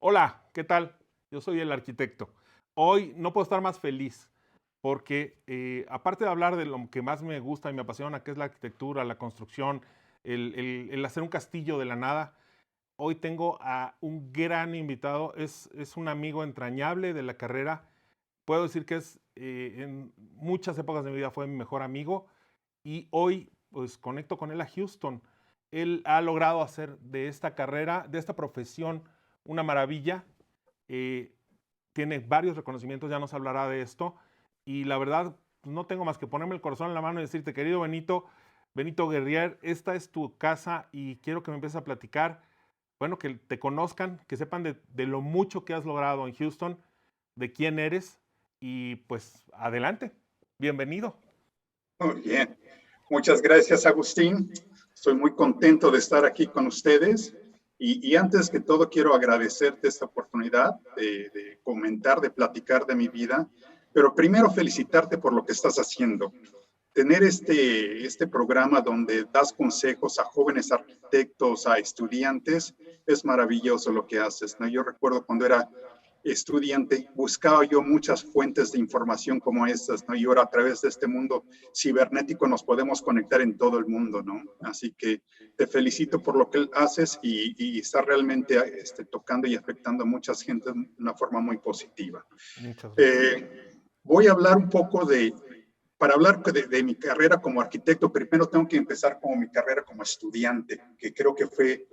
Hola, ¿qué tal? Yo soy el arquitecto. Hoy no puedo estar más feliz porque aparte de hablar de lo que más me gusta y me apasiona, que es la arquitectura, la construcción, el hacer un castillo de la nada, hoy tengo a un gran invitado. Es un amigo entrañable de la carrera. Puedo decir que en muchas épocas de mi vida fue mi mejor amigo y hoy pues conecto con él a Houston. Él ha logrado hacer de esta carrera, de esta profesión, una maravilla. eh, Tiene varios reconocimientos, ya nos hablará de esto. Y la verdad, pues, no tengo más que ponerme el corazón en la mano y decirte, querido Benito, Benito Guerrier, esta es tu casa y quiero que me empieces a platicar, bueno, que te conozcan, que sepan de lo mucho que has logrado en Houston, de quién eres y pues adelante, bienvenido. Muy bien. Muchas gracias, Agustín. Estoy muy contento de estar aquí con ustedes. Y antes que todo, quiero agradecerte esta oportunidad de comentar, de platicar de mi vida. Pero primero, felicitarte por lo que estás haciendo. Tener este programa donde das consejos a jóvenes arquitectos, a estudiantes, es maravilloso lo que haces, ¿no? Yo recuerdo cuando era estudiante, buscaba yo muchas fuentes de información como estas, ¿no? Y ahora a través de este mundo cibernético nos podemos conectar en todo el mundo, ¿no? Así que te felicito por lo que haces y está realmente tocando y afectando a muchas gente de una forma muy positiva. Muchas gracias. Voy a hablar un poco para hablar de mi carrera como arquitecto, primero tengo que empezar como mi carrera como estudiante, que creo que fue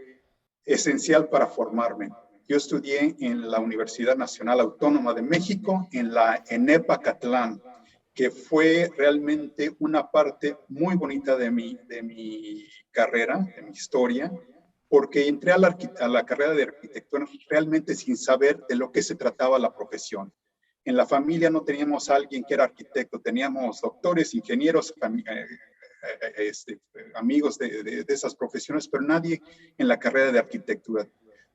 esencial para formarme. Yo estudié en la Universidad Nacional Autónoma de México, en la ENEP Acatlán, que fue realmente una parte muy bonita de mi carrera, de mi historia, porque entré a la carrera de arquitectura realmente sin saber de lo que se trataba la profesión. En la familia no teníamos a alguien que era arquitecto, teníamos doctores, ingenieros, amigos de esas profesiones, pero nadie en la carrera de arquitectura.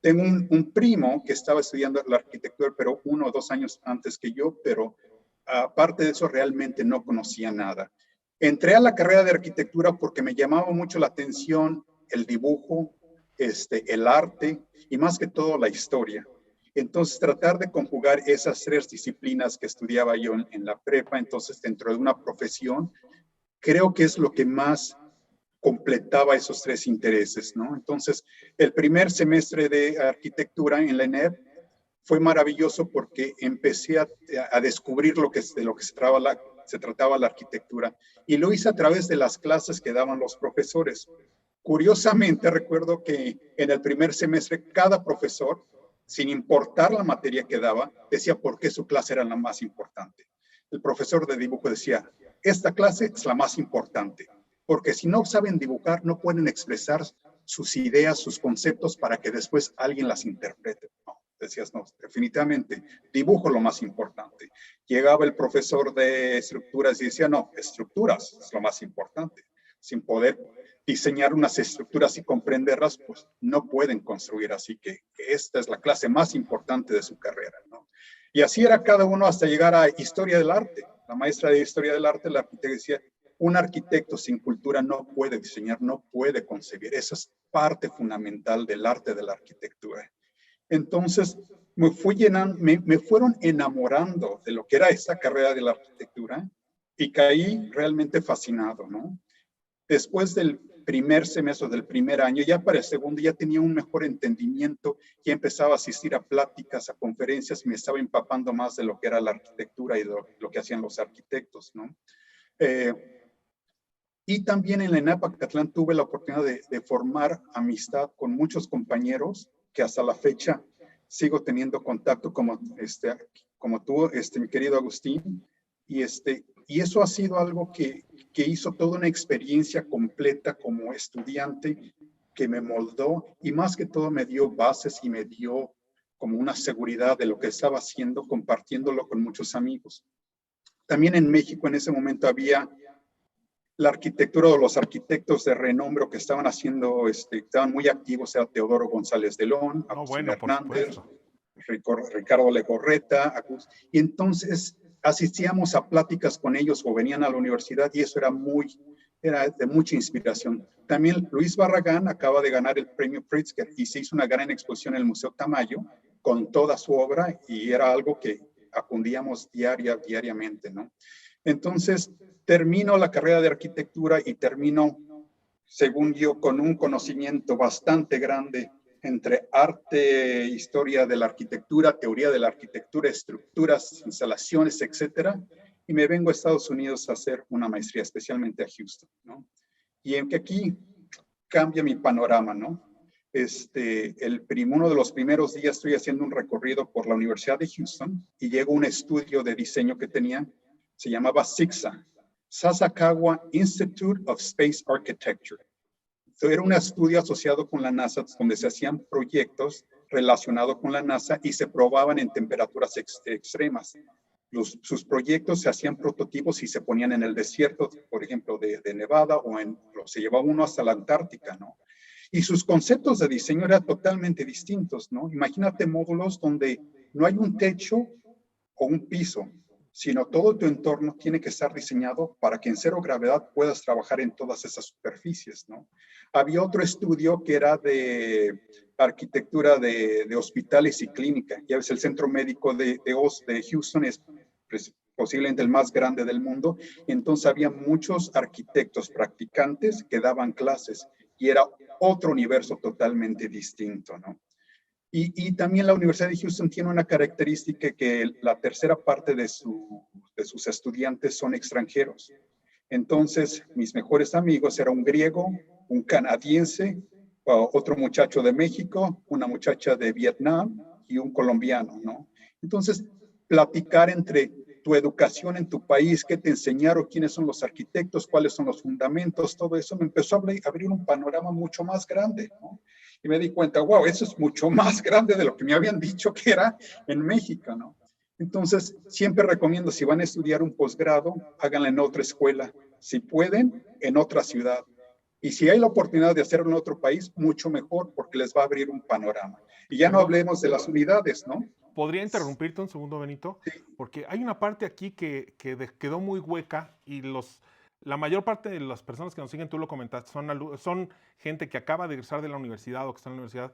Tengo un primo que estaba estudiando la arquitectura, pero 1 o 2 años antes que yo, pero aparte de eso realmente no conocía nada. Entré a la carrera de arquitectura porque me llamaba mucho la atención el dibujo, el arte y más que todo la historia. Entonces, tratar de conjugar esas tres disciplinas que estudiaba yo en la prepa, entonces dentro de una profesión, creo que es lo que más completaba esos tres intereses, ¿no? Entonces, el primer semestre de arquitectura en la ENEP fue maravilloso porque empecé a descubrir de lo que se trataba la arquitectura y lo hice a través de las clases que daban los profesores. Curiosamente, recuerdo que en el primer semestre cada profesor, sin importar la materia que daba, decía por qué su clase era la más importante. El profesor de dibujo decía, esta clase es la más importante, porque si no saben dibujar, no pueden expresar sus ideas, sus conceptos para que después alguien las interprete. No, decías, no, definitivamente, dibujo lo más importante. Llegaba el profesor de estructuras y decía, no, estructuras es lo más importante. Sin poder diseñar unas estructuras y comprenderlas, pues no pueden construir. Así que esta es la clase más importante de su carrera, ¿no? Y así era cada uno hasta llegar a historia del arte. La maestra de historia del arte, la arquitecta, decía, un arquitecto sin cultura no puede diseñar, no puede concebir. Esa es parte fundamental del arte de la arquitectura. Entonces, me fueron enamorando de lo que era esta carrera de la arquitectura y caí realmente fascinado, ¿no? Después del primer semestre, del primer año, ya para el segundo ya tenía un mejor entendimiento, ya empezaba a asistir a pláticas, a conferencias, me estaba empapando más de lo que era la arquitectura y de lo que hacían los arquitectos, ¿no? Eh, y también en la ENAP Acatlán tuve la oportunidad de formar amistad con muchos compañeros que hasta la fecha sigo teniendo contacto como tú, mi querido Agustín. Y eso ha sido algo que hizo toda una experiencia completa como estudiante que me moldó y más que todo me dio bases y me dio como una seguridad de lo que estaba haciendo, compartiéndolo con muchos amigos. También en México en ese momento había la arquitectura o los arquitectos de renombre que estaban haciendo, estaban muy activos, era Teodoro González de León, No, Agustín bueno, por Hernández, supuesto. Ricardo Legorreta, y entonces asistíamos a pláticas con ellos o venían a la universidad y eso era de mucha inspiración. También Luis Barragán acaba de ganar el premio Pritzker y se hizo una gran exposición en el Museo Tamayo con toda su obra y era algo que acudíamos diariamente, ¿no? Entonces, termino la carrera de arquitectura y termino, según yo, con un conocimiento bastante grande entre arte, historia de la arquitectura, teoría de la arquitectura, estructuras, instalaciones, etcétera, y me vengo a Estados Unidos a hacer una maestría, especialmente a Houston, ¿no? Y en que aquí cambia mi panorama, ¿no? Uno de los primeros días estoy haciendo un recorrido por la Universidad de Houston y llego a un estudio de diseño que tenía, se llamaba SIGSA, Sasakawa Institute of Space Architecture. Era un estudio asociado con la NASA donde se hacían proyectos relacionados con la NASA y se probaban en temperaturas extremas. Sus proyectos se hacían prototipos y se ponían en el desierto, por ejemplo, de Nevada, o se llevaba uno hasta la Antártica, ¿no? Y sus conceptos de diseño eran totalmente distintos, ¿no? Imagínate módulos donde no hay un techo o un piso, sino todo tu entorno tiene que estar diseñado para que en cero gravedad puedas trabajar en todas esas superficies, ¿no? Había otro estudio que era de arquitectura de hospitales y clínica. Ya ves, el centro médico de Houston es posiblemente el más grande del mundo. Entonces había muchos arquitectos practicantes que daban clases y era otro universo totalmente distinto, ¿no? Y también la Universidad de Houston tiene una característica que la tercera parte de sus estudiantes son extranjeros. Entonces, mis mejores amigos eran un griego, un canadiense, otro muchacho de México, una muchacha de Vietnam y un colombiano, ¿no? Entonces, platicar entre tu educación en tu país, qué te enseñaron, quiénes son los arquitectos, cuáles son los fundamentos, todo eso me empezó a abrir un panorama mucho más grande, ¿no? Y me di cuenta, wow, eso es mucho más grande de lo que me habían dicho que era en México, ¿no? Entonces, siempre recomiendo, si van a estudiar un posgrado, háganlo en otra escuela. Si pueden, en otra ciudad. Y si hay la oportunidad de hacerlo en otro país, mucho mejor, porque les va a abrir un panorama. Y ya no hablemos de las unidades, ¿no? ¿Podría interrumpirte un segundo, Benito? Porque hay una parte aquí que quedó muy hueca y la mayor parte de las personas que nos siguen, tú lo comentaste, son gente que acaba de egresar de la universidad o que está en la universidad.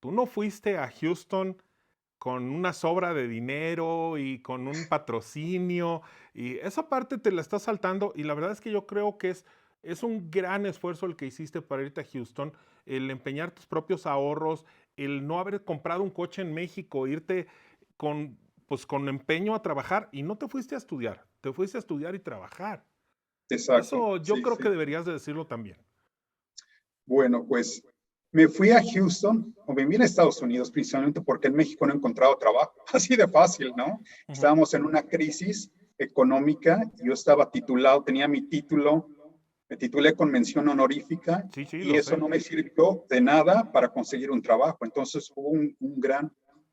Tú no fuiste a Houston con una sobra de dinero y con un patrocinio, y esa parte te la estás saltando, y la verdad es que yo creo que es un gran esfuerzo el que hiciste para irte a Houston, el empeñar tus propios ahorros, el no haber comprado un coche en México, irte pues con empeño a trabajar, y no te fuiste a estudiar, te fuiste a estudiar y trabajar. Exacto. Eso yo creo que deberías de decirlo también. Bueno, pues me fui a Houston, o me vine a Estados Unidos principalmente porque en México no he encontrado trabajo, así de fácil, ¿no? Estábamos en una crisis económica, yo estaba titulado, tenía mi título, me titulé con mención honorífica, y eso no me sirvió de nada para conseguir un trabajo. Entonces hubo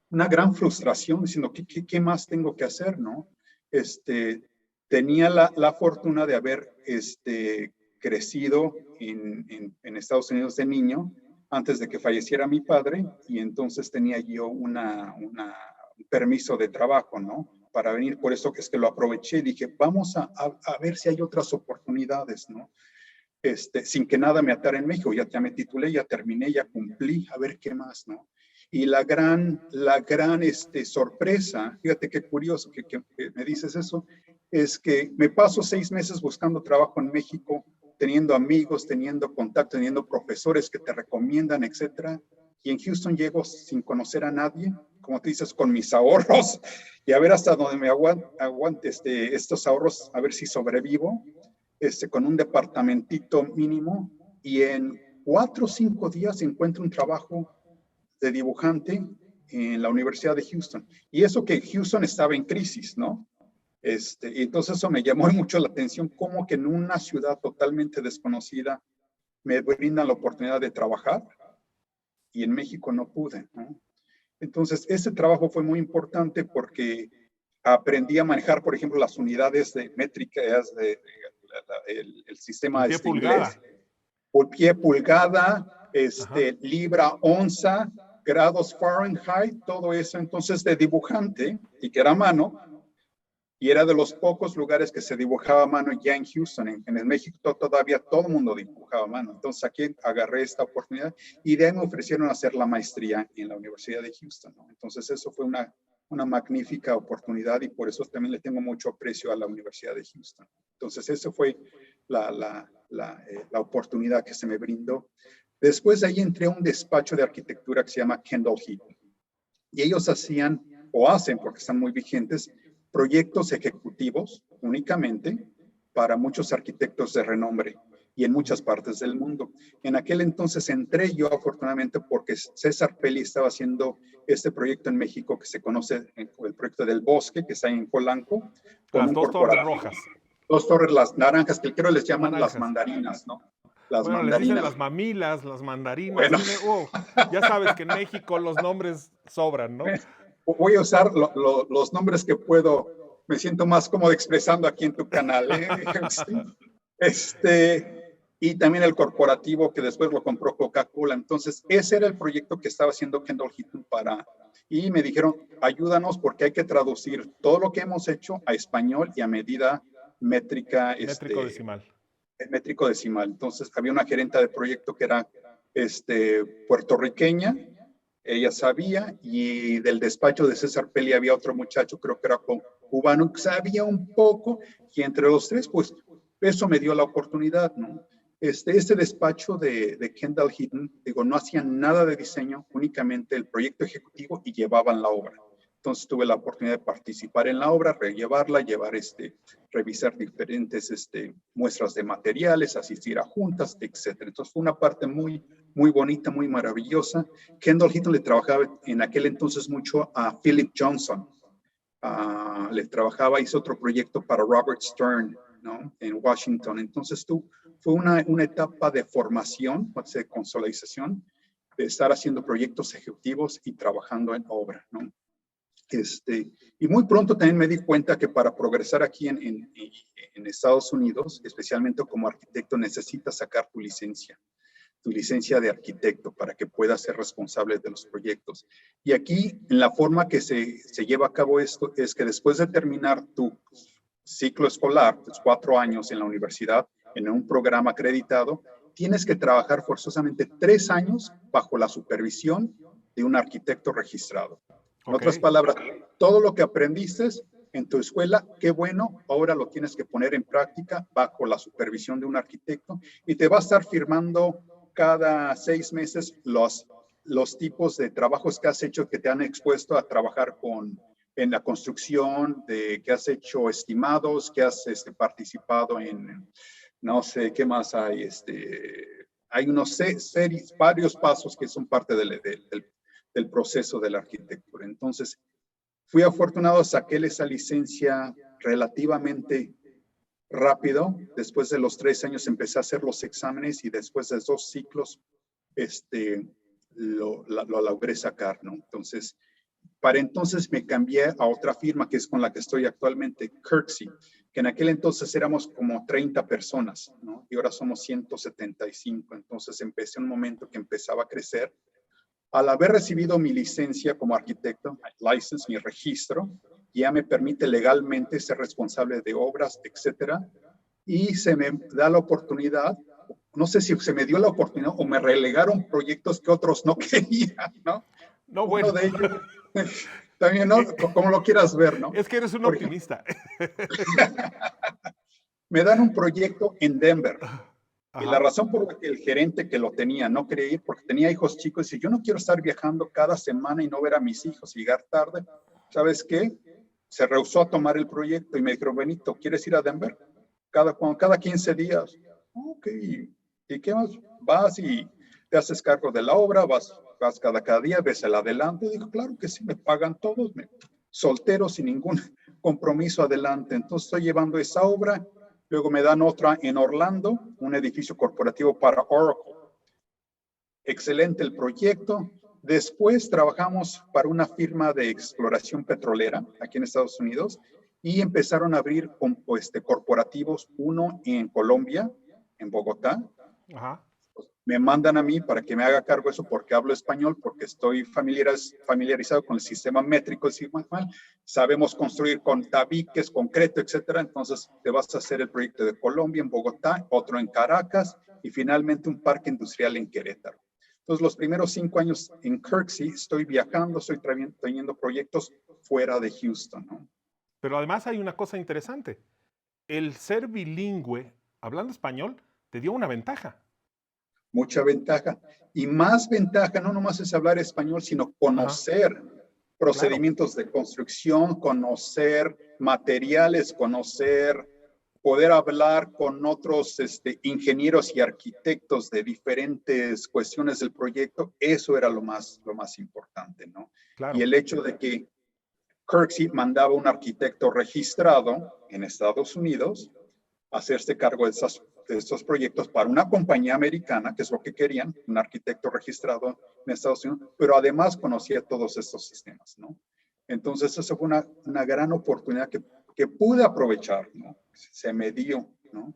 una gran frustración diciendo, ¿qué más tengo que hacer, no? Tenía la fortuna de haber crecido en Estados Unidos de niño, antes de que falleciera mi padre, y entonces tenía yo un permiso de trabajo, ¿no? Para venir, por eso que es que lo aproveché y dije, vamos a ver si hay otras oportunidades, ¿no? Sin que nada me atara en México, ya me titulé, ya terminé, ya cumplí, a ver qué más, ¿no? Y la gran sorpresa, fíjate qué curioso que me dices eso, es que me paso 6 meses buscando trabajo en México, teniendo amigos, teniendo contacto, teniendo profesores que te recomiendan, etcétera. Y en Houston llego sin conocer a nadie, como te dices, con mis ahorros, y a ver hasta dónde me aguante estos ahorros, a ver si sobrevivo, con un departamentito mínimo, y en 4 o 5 días encuentro un trabajo de dibujante en la Universidad de Houston. Y eso que Houston estaba en crisis, ¿no? Y entonces eso me llamó mucho la atención, cómo que en una ciudad totalmente desconocida me brindan la oportunidad de trabajar, y en México no pude, ¿no? Entonces, ese trabajo fue muy importante porque aprendí a manejar, por ejemplo, las unidades de métricas el sistema pie pulgada. inglés. Por pie pulgada, libra, onza, grados Fahrenheit, todo eso. Entonces, de dibujante, y que era a mano, Y era de los pocos lugares que se dibujaba a mano ya en Houston. En México todavía todo el mundo dibujaba a mano. Entonces aquí agarré esta oportunidad y de ahí me ofrecieron hacer la maestría en la Universidad de Houston, ¿no? Entonces eso fue una magnífica oportunidad y por eso también le tengo mucho aprecio a la Universidad de Houston. Entonces eso fue la oportunidad que se me brindó. Después de ahí entré a un despacho de arquitectura que se llama Kendall Heaton. Y ellos hacían, o hacen, porque están muy vigentes, proyectos ejecutivos únicamente para muchos arquitectos de renombre y en muchas partes del mundo. En aquel entonces entré yo afortunadamente porque César Pelli estaba haciendo este proyecto en México que se conoce como el proyecto del Bosque, que está en Polanco, con Las un dos torres corporativo. rojas. Dos torres, las naranjas, que creo les llaman Naranjas. las mandarinas, ¿no? Las bueno, les dicen mandarinas. las mamilas, las mandarinas. Bueno. Ya sabes que en México los nombres sobran, ¿no? Voy a usar los nombres que puedo. Me siento más cómodo expresando aquí en tu canal. Y también el corporativo que después lo compró Coca-Cola. Entonces, ese era el proyecto que estaba haciendo Kendall Heaton y me dijeron, ayúdanos porque hay que traducir todo lo que hemos hecho a español y a medida métrica. Métrico decimal. Métrico decimal. Entonces, había una gerente de proyecto que era puertorriqueña. Ella sabía, y del despacho de César Pelli había otro muchacho, creo que era cubano, que sabía un poco, y entre los tres, pues, eso me dio la oportunidad, ¿no? Este despacho de Kendall Heaton, digo, no hacían nada de diseño, únicamente el proyecto ejecutivo y llevaban la obra. Entonces tuve la oportunidad de participar en la obra, rellevarla, revisar diferentes muestras de materiales, asistir a juntas, etc. Entonces fue una parte muy, muy bonita, muy maravillosa. Kendall Heaton le trabajaba en aquel entonces mucho a Philip Johnson. Le trabajaba, hizo otro proyecto para Robert Stern, ¿no? En Washington. Entonces fue una etapa de formación, de consolidación, de estar haciendo proyectos ejecutivos y trabajando en obra, ¿no? Y muy pronto también me di cuenta que para progresar aquí en Estados Unidos, especialmente como arquitecto, necesitas sacar tu licencia de arquitecto para que puedas ser responsable de los proyectos. Y aquí, en la forma que se lleva a cabo esto, es que después de terminar tu ciclo escolar, tus 4 años en la universidad, en un programa acreditado, tienes que trabajar forzosamente 3 años bajo la supervisión de un arquitecto registrado. En otras palabras, todo lo que aprendiste en tu escuela, qué bueno, ahora lo tienes que poner en práctica bajo la supervisión de un arquitecto y te va a estar firmando cada 6 meses los tipos de trabajos que has hecho que te han expuesto a trabajar en la construcción, que has hecho estimados, que has participado en, no sé, ¿qué más hay? Hay varios pasos que son parte del proceso de la arquitectura. Entonces, fui afortunado, saqué esa licencia relativamente rápido. Después de los 3 años empecé a hacer los exámenes y después de 2 ciclos lo logré sacar, ¿no? Entonces, para entonces me cambié a otra firma que es con la que estoy actualmente, Kirksey, que en aquel entonces éramos como 30 personas, ¿no? Y ahora somos 175. Entonces empecé en un momento que empezaba a crecer. Al haber recibido mi licencia como arquitecto, mi registro, ya me permite legalmente ser responsable de obras, etcétera, y se me da la oportunidad, no sé si se me dio la oportunidad o me relegaron proyectos que otros no querían, ¿no? No, bueno. Uno de ellos, también, ¿no? Como lo quieras ver, ¿no? Es que eres un optimista. Me dan un proyecto en Denver. Ajá. Y la razón por la que el gerente que lo tenía no quería ir, porque tenía hijos chicos, dice, yo no quiero estar viajando cada semana y no ver a mis hijos, llegar tarde. ¿Sabes qué? Se rehusó a tomar el proyecto y me dijo, Benito, ¿quieres ir a Denver? Cada 15 días. Ok, ¿y qué más? Vas y te haces cargo de la obra, vas cada día, ves el adelante. Digo, claro que sí, me pagan todos, soltero, sin ningún compromiso adelante. Entonces estoy llevando esa obra. Luego me dan otra en Orlando, un edificio corporativo para Oracle. Excelente el proyecto. Después trabajamos para una firma de exploración petrolera aquí en Estados Unidos y empezaron a abrir corporativos, uno en Colombia, en Bogotá. Ajá. me mandan a mí para que me haga cargo de eso porque hablo español, porque estoy familiarizado con el sistema métrico decimal, sabemos construir con tabiques, concreto, etcétera. Entonces te vas a hacer el proyecto de Colombia en Bogotá, otro en Caracas y finalmente un parque industrial en Querétaro. Entonces los primeros 5 años en Kirksey estoy viajando, estoy teniendo proyectos fuera de Houston, ¿no? Pero además hay una cosa interesante. El ser bilingüe, hablando español, te dio una ventaja. Mucha ventaja. Y más ventaja, no nomás es hablar español, sino conocer procedimientos de construcción, conocer materiales, poder hablar con otros ingenieros y arquitectos de diferentes cuestiones del proyecto. Eso era lo más importante, ¿no? Claro. Y el hecho de que Kirksey mandaba un arquitecto registrado en Estados Unidos a hacerse cargo de estos proyectos para una compañía americana, que es lo que querían, un arquitecto registrado en Estados Unidos, pero además conocía todos estos sistemas, ¿no? Entonces, eso fue una gran oportunidad que pude aprovechar, ¿no? Se me dio, ¿no?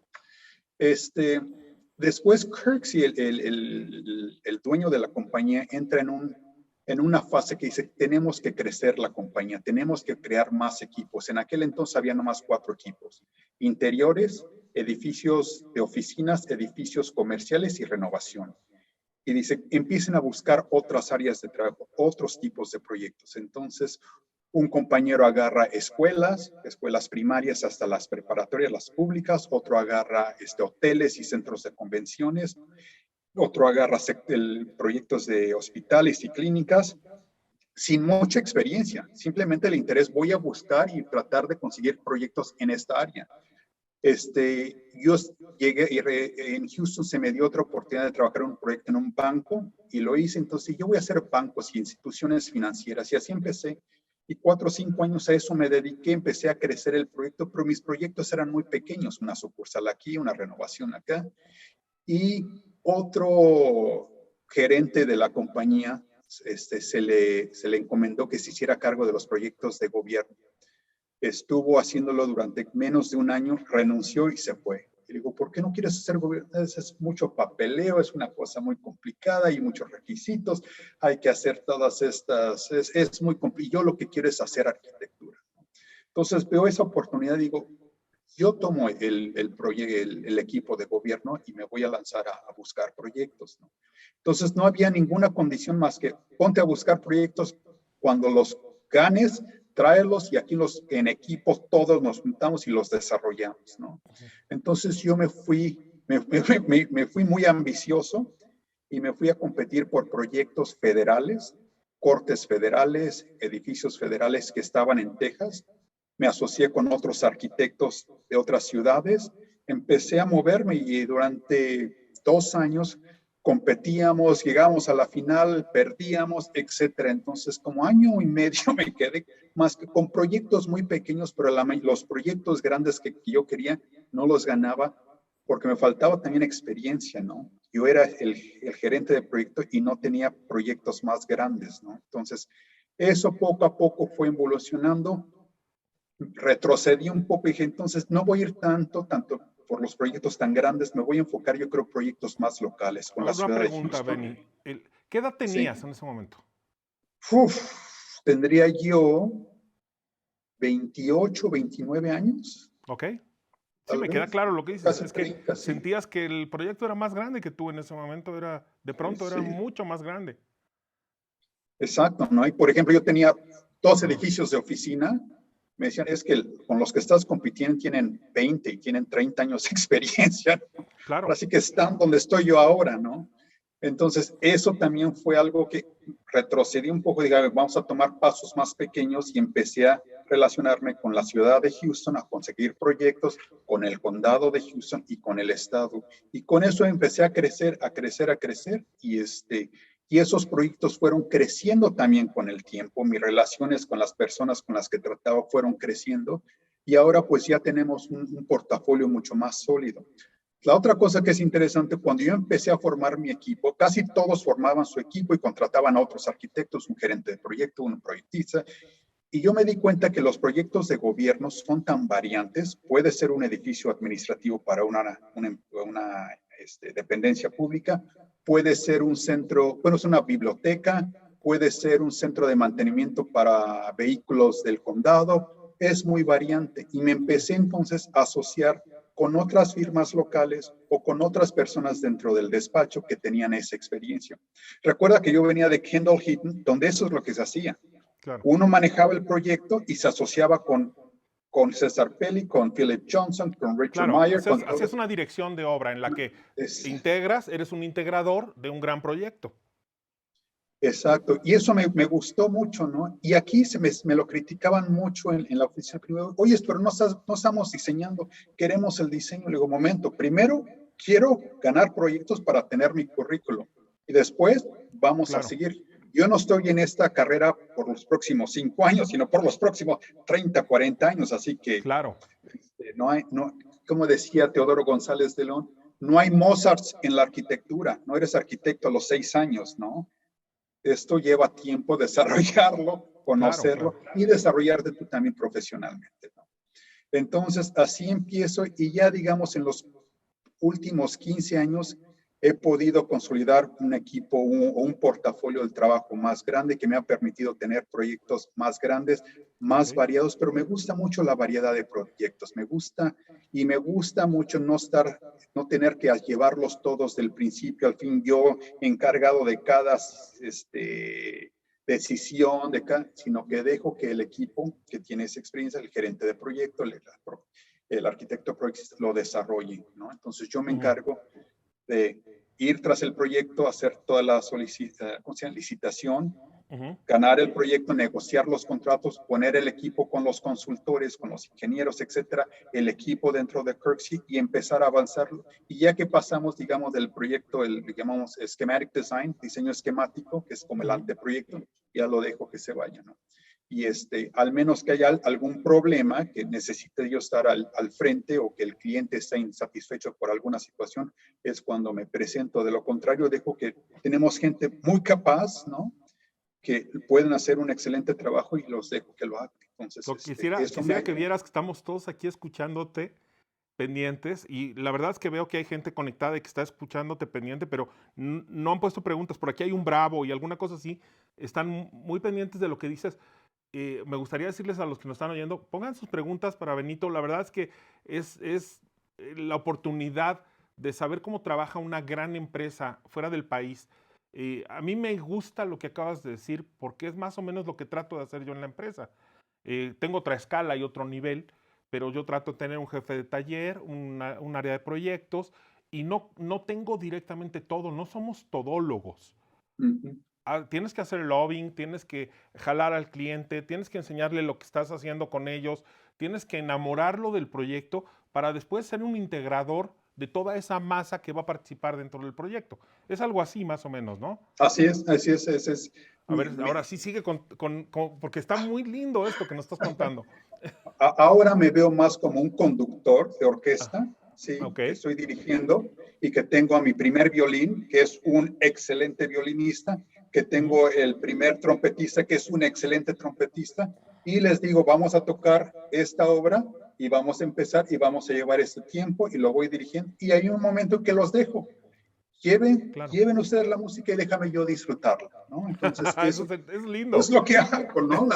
Después, Kirksey, el dueño de la compañía, entra en una fase que dice, tenemos que crecer la compañía, tenemos que crear más equipos. En aquel entonces había nomás 4 equipos: interiores, edificios de oficinas, edificios comerciales y renovación. Y dice, empiecen a buscar otras áreas de trabajo, otros tipos de proyectos. Entonces, un compañero agarra escuelas primarias hasta las preparatorias, las públicas, otro agarra hoteles y centros de convenciones, otro agarra proyectos de hospitales y clínicas, sin mucha experiencia. Simplemente el interés, voy a buscar y tratar de conseguir proyectos en esta área. Yo llegué y en Houston se me dio otra oportunidad de trabajar en un proyecto en un banco y lo hice. Entonces yo voy a hacer bancos y instituciones financieras y así empecé. Y 4 o 5 años a eso me dediqué, empecé a crecer el proyecto, pero mis proyectos eran muy pequeños, una sucursal aquí, una renovación acá. Y otro gerente de la compañía se le encomendó que se hiciera cargo de los proyectos de gobierno. Estuvo haciéndolo durante menos de un año, renunció y se fue. Y digo, ¿por qué no quieres hacer gobierno? Es mucho papeleo, es una cosa muy complicada, hay muchos requisitos, hay que hacer todas estas, es muy complicado. Yo lo que quiero es hacer arquitectura. Entonces veo esa oportunidad y digo, yo tomo el equipo de gobierno y me voy a lanzar a buscar proyectos, ¿no? Entonces no había ninguna condición más que ponte a buscar proyectos, cuando los ganes, tráelos y aquí en equipos todos nos juntamos y los desarrollamos, ¿no? Entonces yo me fui muy ambicioso y me fui a competir por proyectos federales, cortes federales, edificios federales que estaban en Texas. Me asocié con otros arquitectos de otras ciudades, empecé a moverme y durante 2 años competíamos, llegábamos a la final, perdíamos, etcétera. Entonces, como año y medio me quedé más que con proyectos muy pequeños, pero los proyectos grandes que yo quería no los ganaba porque me faltaba también experiencia, ¿no? Yo era el gerente de proyecto y no tenía proyectos más grandes, ¿no? Entonces, eso poco a poco fue evolucionando. Retrocedí un poco y dije, entonces no voy a ir tanto por los proyectos tan grandes, me voy a enfocar, yo creo, proyectos más locales con la ciudad de Houston. Una pregunta, Benny. ¿Qué edad tenías en ese momento? Tendría yo 28, 29 años. Ok. Sí, me queda claro lo que dices. Es que sentías que el proyecto era más grande que tú en ese momento, era mucho más grande. Exacto, ¿no? Y por ejemplo, yo tenía 2 edificios de oficina. Me decían, es que con los que estás compitiendo tienen 20 y tienen 30 años de experiencia. Claro. Así que están donde estoy yo ahora, ¿no? Entonces, eso también fue algo que retrocedí un poco, digamos, vamos a tomar pasos más pequeños y empecé a relacionarme con la ciudad de Houston, a conseguir proyectos con el condado de Houston y con el estado. Y con eso empecé a crecer y esos proyectos fueron creciendo también con el tiempo. Mis relaciones con las personas con las que trataba fueron creciendo y ahora pues ya tenemos un portafolio mucho más sólido. La otra cosa que es interesante, cuando yo empecé a formar mi equipo, casi todos formaban su equipo y contrataban a otros arquitectos, un gerente de proyecto, un proyectista, y yo me di cuenta que los proyectos de gobierno son tan variantes. Puede ser un edificio administrativo para una dependencia pública, puede ser un centro, bueno, es una biblioteca, puede ser un centro de mantenimiento para vehículos del condado, es muy variante. Y me empecé entonces a asociar con otras firmas locales o con otras personas dentro del despacho que tenían esa experiencia. Recuerda que yo venía de Kendall Hinton, donde eso es lo que se hacía. Claro. Uno manejaba el proyecto y se asociaba con César Pelli, con Philip Johnson, con Richard Claro, Meyer. hacías una dirección de obra en la que te integras, eres un integrador de un gran proyecto. Exacto, y eso me gustó mucho, ¿no? Y aquí me lo criticaban mucho en la oficina privada. Oye, pero no estamos diseñando, queremos el diseño. Le digo, momento, primero quiero ganar proyectos para tener mi currículo y después vamos a seguir. Yo no estoy en esta carrera por los próximos 5 años, sino por los próximos 30, 40 años, así que como decía Teodoro González de León, no hay Mozarts en la arquitectura, no eres arquitecto a los 6 años, ¿no? Esto lleva tiempo desarrollarlo, conocerlo y desarrollarte tú también profesionalmente, ¿no? Entonces, así empiezo y ya digamos en los últimos 15 años he podido consolidar un equipo o un portafolio de trabajo más grande que me ha permitido tener proyectos más grandes, más variados, pero me gusta mucho la variedad de proyectos, me gusta mucho no tener que llevarlos todos del principio al fin, yo encargado de cada decisión, sino que dejo que el equipo que tiene esa experiencia, el gerente de proyecto, el arquitecto lo desarrolle, ¿no? Entonces yo me encargo de ir tras el proyecto, hacer toda la licitación, ganar el proyecto, negociar los contratos, poner el equipo con los consultores, con los ingenieros, etcétera, el equipo dentro de Kirksey y empezar a avanzarlo. Y ya que pasamos, digamos, del proyecto, le llamamos schematic design, diseño esquemático, que es como el anteproyecto, ya lo dejo que se vaya, ¿no? Y al menos que haya algún problema que necesite yo estar al frente o que el cliente esté insatisfecho por alguna situación, es cuando me presento. De lo contrario, dejo que tenemos gente muy capaz, ¿no? Que pueden hacer un excelente trabajo y los dejo que lo hagan. Entonces, quisiera que vieras que estamos todos aquí escuchándote pendientes y la verdad es que veo que hay gente conectada y que está escuchándote pendiente, pero no han puesto preguntas. Por aquí hay un bravo y alguna cosa así. Están muy pendientes de lo que dices. Me gustaría decirles a los que nos están oyendo, pongan sus preguntas para Benito. La verdad es que es la oportunidad de saber cómo trabaja una gran empresa fuera del país. A mí me gusta lo que acabas de decir porque es más o menos lo que trato de hacer yo en la empresa. Tengo otra escala y otro nivel, pero yo trato de tener un jefe de taller, un área de proyectos y no tengo directamente todo, no somos todólogos. Tienes que hacer lobbying, tienes que jalar al cliente, tienes que enseñarle lo que estás haciendo con ellos, tienes que enamorarlo del proyecto para después ser un integrador de toda esa masa que va a participar dentro del proyecto. Es algo así más o menos, ¿no? Así es. A ver, ahora sí sigue porque está muy lindo esto que nos estás contando. Ahora me veo más como un conductor de orquesta, ¿sí? Que estoy dirigiendo y que tengo a mi primer violín, que es un excelente violinista, que tengo el primer trompetista, que es un excelente trompetista, y les digo, vamos a tocar esta obra y vamos a empezar y vamos a llevar este tiempo y lo voy dirigiendo. Y hay un momento que los dejo. Lleven ustedes la música y déjame yo disfrutarla, ¿no? Entonces, eso es lindo. Es lo que hago, ¿no?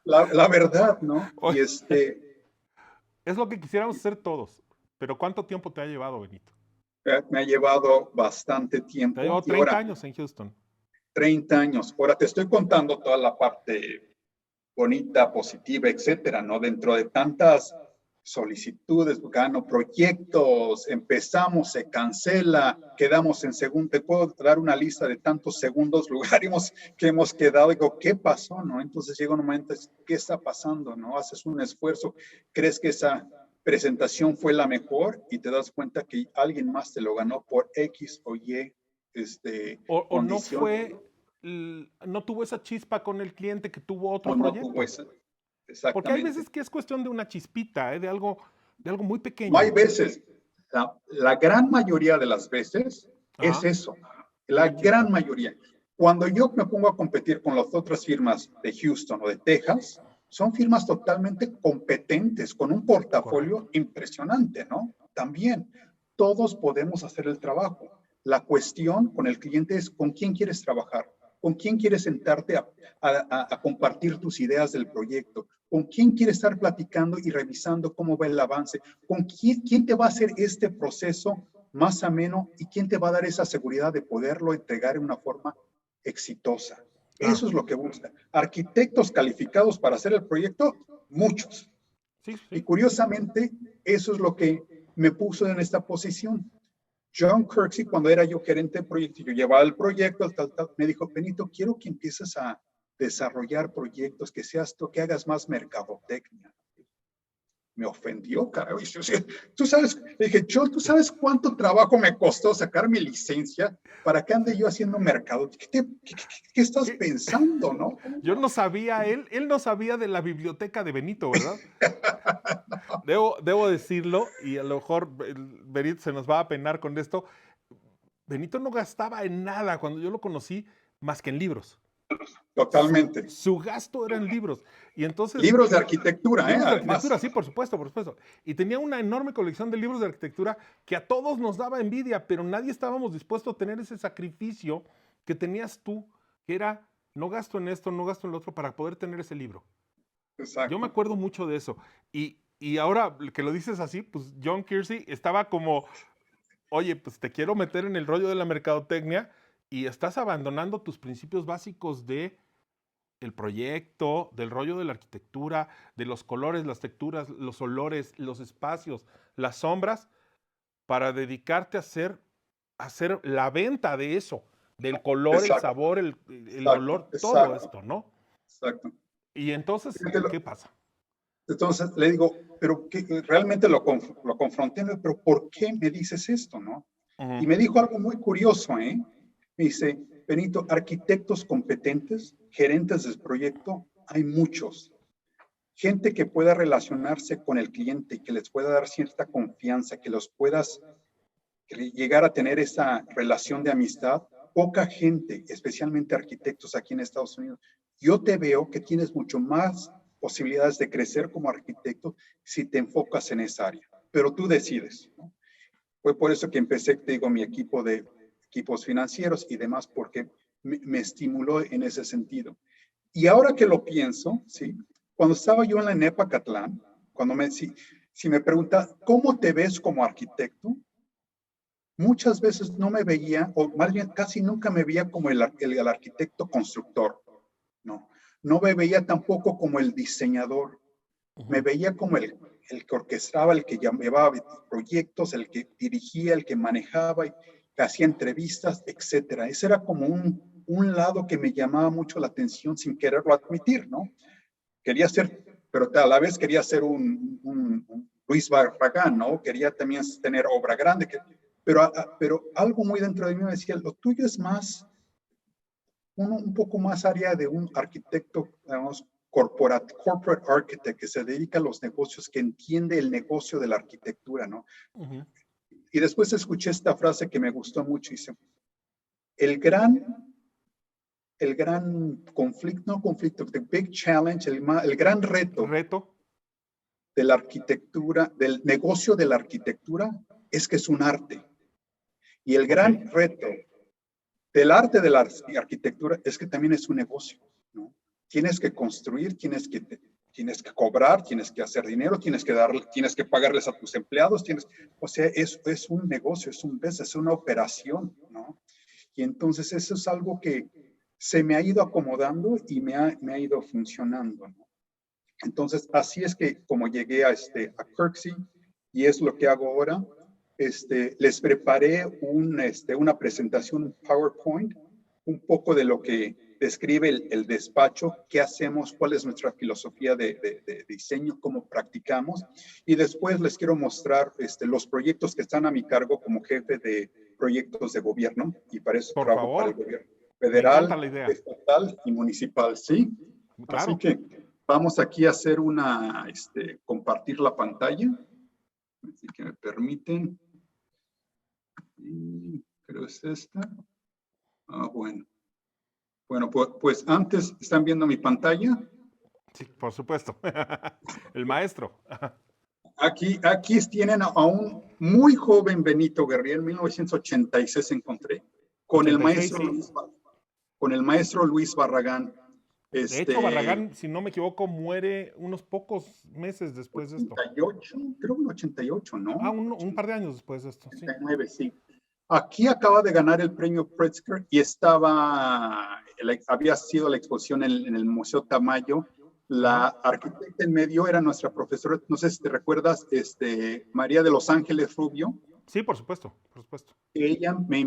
La verdad, ¿no? Y es lo que quisiéramos hacer todos. Pero ¿cuánto tiempo te ha llevado, Benito? Me ha llevado bastante tiempo. Te ha llevado 30 años en Houston. 30 años. Ahora te estoy contando toda la parte bonita, positiva, etcétera, ¿no? Dentro de tantas solicitudes, gano proyectos, empezamos, se cancela, quedamos en segundo. Te puedo dar una lista de tantos segundos lugares que hemos quedado. Digo, ¿qué pasó, no? Entonces llega un momento, ¿qué está pasando, no? Haces un esfuerzo, crees que esa presentación fue la mejor y te das cuenta que alguien más te lo ganó por X o Y o no fue, no tuvo esa chispa con el cliente que tuvo otro proyecto. No tuvo esa, exactamente. Porque hay veces que es cuestión de una chispita, de algo muy pequeño. No hay veces, la gran mayoría de las veces es eso, la gran mayoría. Cuando yo me pongo a competir con las otras firmas de Houston o de Texas, son firmas totalmente competentes, con un portafolio impresionante, ¿no? También. todos podemos hacer el trabajo. La cuestión con el cliente es con quién quieres trabajar, con quién quieres sentarte a compartir tus ideas del proyecto, con quién quieres estar platicando y revisando cómo va el avance, con quién te va a hacer este proceso más ameno y quién te va a dar esa seguridad de poderlo entregar en una forma exitosa. Claro. Eso es lo que busca. Arquitectos calificados para hacer el proyecto, muchos. Sí, sí. Y curiosamente, eso es lo que me puso en esta posición. John Kirksey, cuando era yo gerente de proyecto, yo llevaba el proyecto, me dijo, Benito, quiero que empieces a desarrollar proyectos, que hagas más mercadotecnia. Me ofendió, caray. Tú sabes, le dije, John, ¿tú sabes cuánto trabajo me costó sacar mi licencia para que ande yo haciendo mercado? ¿Qué estás pensando, no? Yo no sabía, él no sabía de la biblioteca de Benito, ¿verdad? Debo decirlo, y a lo mejor Benito se nos va a penar con esto. Benito no gastaba en nada cuando yo lo conocí, más que en libros. Totalmente. Su gasto era en libros. Y entonces, libros de arquitectura, libros de además. arquitectura, sí, por supuesto, por supuesto. Y tenía una enorme colección de libros de arquitectura que a todos nos daba envidia, pero nadie estábamos dispuestos a tener ese sacrificio que tenías tú, que era, no gasto en esto, no gasto en lo otro, para poder tener ese libro. Exacto. Yo me acuerdo mucho de eso. Y ahora que lo dices así, pues John Kirksey estaba como, oye, pues te quiero meter en el rollo de la mercadotecnia y estás abandonando tus principios básicos de el proyecto, del rollo de la arquitectura, de los colores, las texturas, los olores, los espacios, las sombras, para dedicarte a hacer la venta de eso, del color, Exacto. el sabor, el olor, todo esto, ¿no? Exacto. Y entonces, ¿qué pasa? Entonces le digo, pero realmente lo confronté, pero ¿por qué me dices esto, no? Uh-huh. Y me dijo algo muy curioso, ¿eh? Me dice, Benito, arquitectos competentes, gerentes del proyecto, hay muchos. Gente que pueda relacionarse con el cliente y que les pueda dar cierta confianza, que los puedas llegar a tener esa relación de amistad. Poca gente, especialmente arquitectos aquí en Estados Unidos. Yo te veo que tienes mucho más posibilidades de crecer como arquitecto si te enfocas en esa área, pero tú decides, ¿no? Fue por eso que empecé, te digo, mi equipo de equipos financieros y demás, porque me estimuló en ese sentido. Y ahora que lo pienso, ¿sí? Cuando estaba yo en la NEPA Catlán, cuando si me pregunta, ¿cómo te ves como arquitecto? Muchas veces no me veía, o más bien casi nunca me veía como el arquitecto constructor, no. No me veía tampoco como el diseñador. Me veía como el que orquestaba, el que llevaba proyectos, el que dirigía, el que manejaba, que hacía entrevistas, etcétera. Ese era como un lado que me llamaba mucho la atención sin quererlo admitir, ¿no? Quería ser, pero a la vez quería ser un Luis Barragán, ¿no? Quería también tener obra grande, pero algo muy dentro de mí me decía, lo tuyo es más, un poco más área de un arquitecto, digamos, corporate architect, que se dedica a los negocios, que entiende el negocio de la arquitectura, ¿no? Uh-huh. Y después escuché esta frase que me gustó mucho, dice, el gran conflicto, no conflicto, the big challenge, el gran reto de la arquitectura, del negocio de la arquitectura, es que es un arte. Y el gran reto del arte de la arquitectura es que también es un negocio, ¿no? Tienes que construir, tienes que cobrar, tienes que hacer dinero, tienes que pagarles a tus empleados, o sea, es un negocio, es un business, es una operación, ¿no? Y entonces eso es algo que se me ha ido acomodando y me ha ido funcionando, ¿no? Entonces, así es que como llegué a Kirksey, y es lo que hago ahora, les preparé una presentación, un PowerPoint, un poco de lo que describe el despacho, qué hacemos, cuál es nuestra filosofía de diseño, cómo practicamos, y después les quiero mostrar los proyectos que están a mi cargo como jefe de proyectos de gobierno, y para eso trabajo para el gobierno federal, estatal y municipal, ¿sí? Claro. Así que vamos aquí a hacer compartir la pantalla, así que me permiten. Y creo es esta. Bueno. Bueno, pues antes, ¿están viendo mi pantalla? Sí, por supuesto. El maestro. Aquí tienen a un muy joven Benito Guerrier, en 1986 encontré, con el 86, maestro sí. con el maestro Luis Barragán. De hecho, Barragán, si no me equivoco, muere unos pocos meses después de esto. 88, creo que 88, ¿no? Un par de años después de esto, sí. 89, sí. Aquí acaba de ganar el premio Pritzker y había sido la exposición en el Museo Tamayo. La arquitecta en medio era nuestra profesora, no sé si te recuerdas, María de los Ángeles Rubio. Sí, por supuesto, por supuesto. Ella me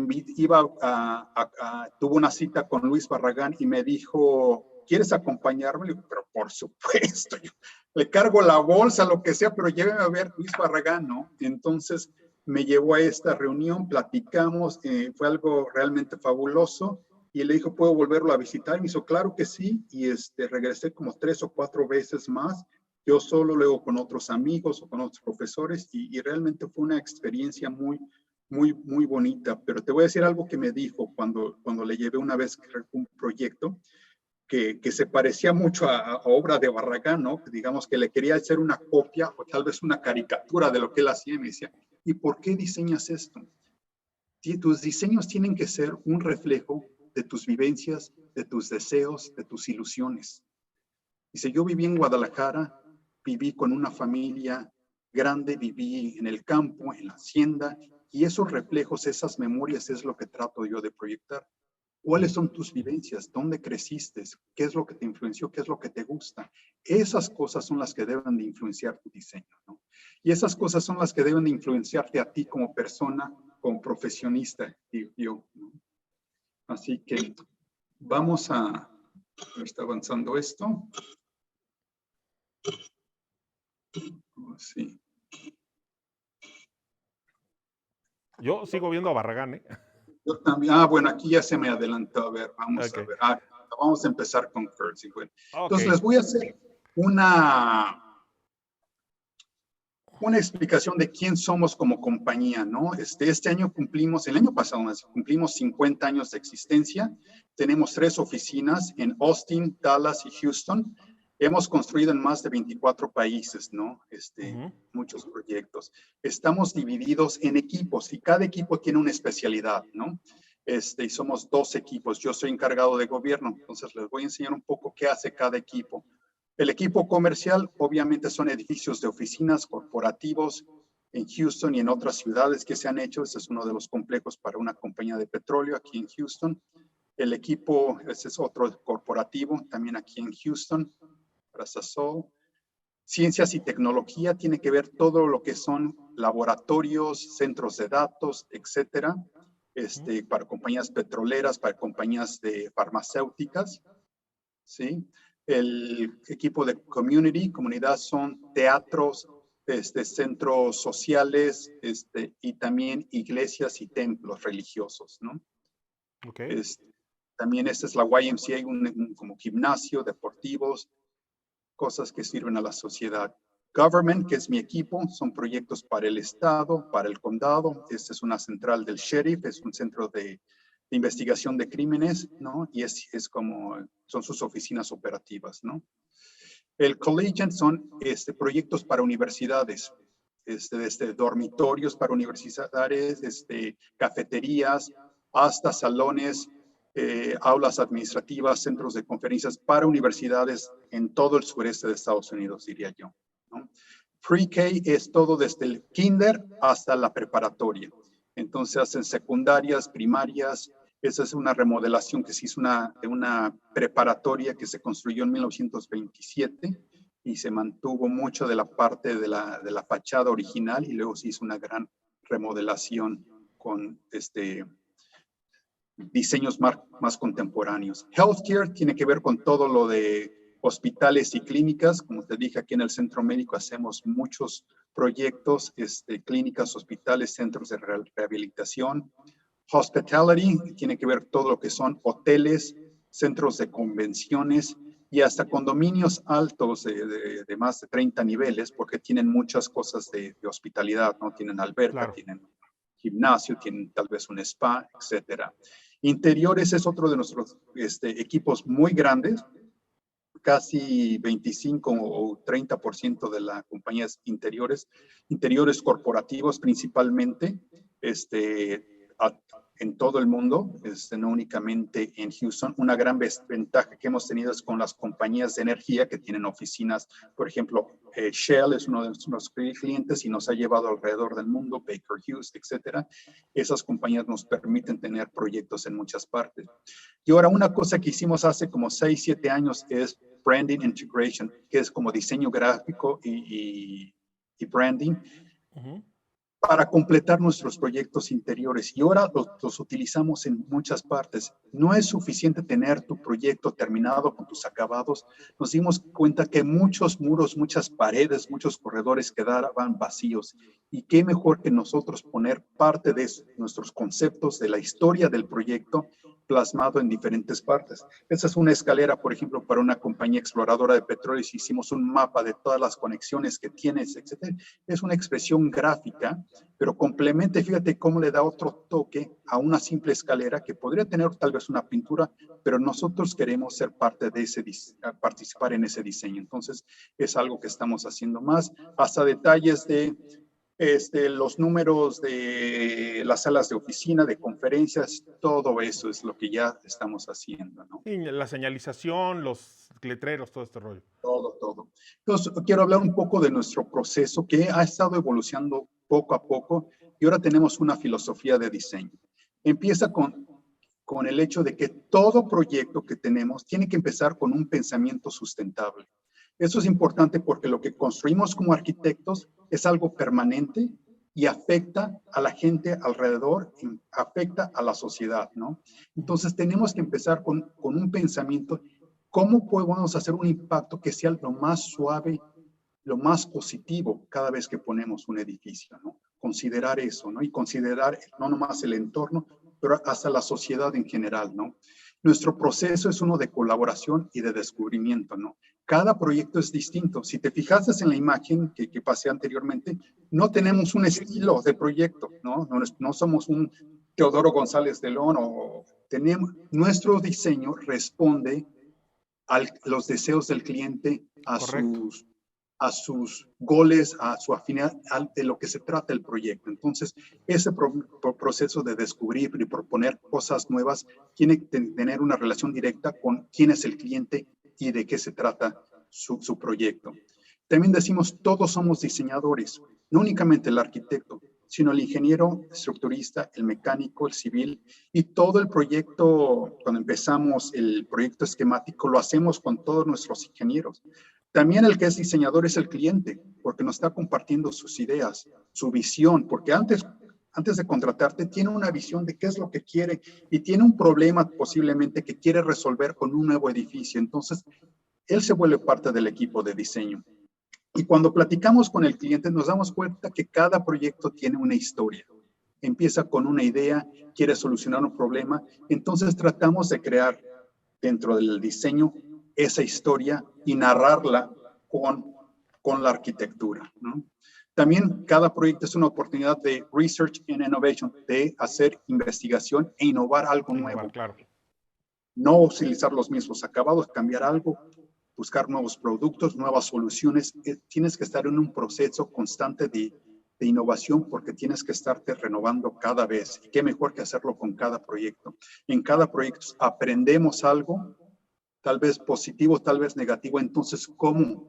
tuvo una cita con Luis Barragán y me dijo, ¿quieres acompañarme? Le digo, pero por supuesto, yo le cargo la bolsa, lo que sea, pero lléveme a ver Luis Barragán, ¿no? Entonces me llevó a esta reunión, platicamos, fue algo realmente fabuloso y le dijo, ¿puedo volverlo a visitar? Y me hizo, claro que sí, y regresé como 3 o 4 veces más, yo solo, luego con otros amigos o con otros profesores y realmente fue una experiencia muy, muy bonita, pero te voy a decir algo que me dijo cuando le llevé una vez un proyecto que se parecía mucho a obra de Barragán, ¿no? Digamos que le quería hacer una copia o tal vez una caricatura de lo que él hacía y me decía, ¿y por qué diseñas esto? Tus diseños tienen que ser un reflejo de tus vivencias, de tus deseos, de tus ilusiones. Dice, yo viví en Guadalajara, viví con una familia grande, viví en el campo, en la hacienda, y esos reflejos, esas memorias es lo que trato yo de proyectar. ¿Cuáles son tus vivencias? ¿Dónde creciste? ¿Qué es lo que te influenció? ¿Qué es lo que te gusta? Esas cosas son las que deben de influenciar tu diseño, ¿no? Y esas cosas son las que deben de influenciarte a ti como persona, como profesionista, digo yo, ¿no? Así que vamos a... Está avanzando esto. Sí. Yo sigo viendo a Barragán, ¿eh? Yo también. Bueno, aquí ya se me adelantó. A ver, vamos a ver. Vamos a empezar con Curtsy. Bueno. Entonces les voy a hacer una explicación de quién somos como compañía, ¿no? Este año el año pasado cumplimos 50 años de existencia. Tenemos 3 oficinas en Austin, Dallas y Houston. Hemos construido en más de 24 países, ¿no? Muchos proyectos. Estamos divididos en equipos y cada equipo tiene una especialidad, ¿no? Y somos 2 equipos. Yo soy encargado de gobierno, entonces les voy a enseñar un poco qué hace cada equipo. El equipo comercial, obviamente, son edificios de oficinas corporativos en Houston y en otras ciudades que se han hecho. Este es uno de los complejos para una compañía de petróleo aquí en Houston. El equipo, este es otro corporativo, también aquí en Houston, para Sasol. Ciencias y tecnología tiene que ver todo lo que son laboratorios, centros de datos, etcétera, para compañías petroleras, para compañías de farmacéuticas, ¿sí? El equipo de comunidad son teatros, centros sociales, y también iglesias y templos religiosos, ¿no? Okay. También esta es la YMCA, como gimnasio, deportivos, cosas que sirven a la sociedad. Government, que es mi equipo, son proyectos para el estado, para el condado. Esta es una central del sheriff, es un centro de investigación de crímenes, ¿no? Y son sus oficinas operativas, ¿no? El Collegiate son proyectos para universidades, desde dormitorios para universidades, cafeterías, hasta salones, aulas administrativas, centros de conferencias para universidades en todo el sureste de Estados Unidos, diría yo, ¿no? Pre-K es todo desde el kinder hasta la preparatoria. Entonces hacen secundarias, primarias. Esa es una remodelación que se hizo de una preparatoria que se construyó en 1927 y se mantuvo mucho de la parte de la fachada original y luego se hizo una gran remodelación con diseños más contemporáneos. Healthcare tiene que ver con todo lo de hospitales y clínicas. Como te dije, aquí en el Centro Médico hacemos muchos proyectos, clínicas, hospitales, centros de rehabilitación. Hospitality tiene que ver todo lo que son hoteles, centros de convenciones y hasta condominios altos de más de 30 niveles, porque tienen muchas cosas de hospitalidad, ¿no? Tienen alberca, claro, tienen gimnasio, tienen tal vez un spa, etcétera. Interiores es otro de nuestros equipos muy grandes. casi 25 o 30% de las compañías interiores corporativos principalmente, en todo el mundo, no únicamente en Houston. Una gran ventaja que hemos tenido es con las compañías de energía que tienen oficinas. Por ejemplo, Shell es uno de nuestros clientes y nos ha llevado alrededor del mundo, Baker Hughes, etcétera. Esas compañías nos permiten tener proyectos en muchas partes. Y ahora una cosa que hicimos hace como 6, 7 años es Branding Integration, que es como diseño gráfico y branding. Para completar nuestros proyectos interiores, y ahora los utilizamos en muchas partes. No es suficiente tener tu proyecto terminado con tus acabados. Nos dimos cuenta que muchos muros, muchas paredes, muchos corredores quedaban vacíos, y qué mejor que nosotros poner parte de nuestros conceptos de la historia del proyecto plasmado en diferentes partes. Esa es una escalera, por ejemplo, para una compañía exploradora de petróleo. Hicimos un mapa de todas las conexiones que tienes, etc. Es una expresión gráfica, pero complementa, fíjate cómo le da otro toque a una simple escalera que podría tener tal vez una pintura, pero nosotros queremos ser parte de participar en ese diseño. Entonces, es algo que estamos haciendo más, hasta detalles de los números de las salas de oficina, de conferencias, todo eso es lo que ya estamos haciendo, ¿no? Sí, la señalización, los letreros, todo este rollo. Todo. Entonces, quiero hablar un poco de nuestro proceso que ha estado evolucionando poco a poco, y ahora tenemos una filosofía de diseño. Empieza con el hecho de que todo proyecto que tenemos tiene que empezar con un pensamiento sustentable. Eso es importante porque lo que construimos como arquitectos es algo permanente y afecta a la gente alrededor, afecta a la sociedad, ¿no? Entonces tenemos que empezar con un pensamiento. ¿Cómo podemos hacer un impacto que sea lo más suave, lo más positivo cada vez que ponemos un edificio, ¿no? Considerar eso, ¿no? Y considerar no nomás el entorno, pero hasta la sociedad en general, ¿no? Nuestro proceso es uno de colaboración y de descubrimiento, ¿no? Cada proyecto es distinto. Si te fijaste en la imagen que pasé anteriormente, no tenemos un estilo de proyecto, ¿no? No somos un Teodoro González de León, nuestro diseño responde a los deseos del cliente, a sus goles, a su afinidad, de lo que se trata el proyecto. Entonces, ese proceso de descubrir y proponer cosas nuevas tiene que tener una relación directa con quién es el cliente y de qué se trata su proyecto. También decimos, todos somos diseñadores, no únicamente el arquitecto, sino el ingeniero estructurista, el mecánico, el civil, y todo el proyecto, cuando empezamos el proyecto esquemático, lo hacemos con todos nuestros ingenieros. También el que es diseñador es el cliente, porque nos está compartiendo sus ideas, su visión, porque antes de contratarte tiene una visión de qué es lo que quiere y tiene un problema posiblemente que quiere resolver con un nuevo edificio. Entonces, él se vuelve parte del equipo de diseño. Y cuando platicamos con el cliente nos damos cuenta que cada proyecto tiene una historia. Empieza con una idea, quiere solucionar un problema, entonces tratamos de crear dentro del diseño esa historia y narrarla con la arquitectura, ¿no? También cada proyecto es una oportunidad de research and innovation, de hacer investigación e innovar algo nuevo. Claro. No utilizar los mismos acabados, cambiar algo, buscar nuevos productos, nuevas soluciones. Tienes que estar en un proceso constante de innovación porque tienes que estarte renovando cada vez. Y qué mejor que hacerlo con cada proyecto. En cada proyecto aprendemos algo, tal vez positivo, tal vez negativo. Entonces, ¿cómo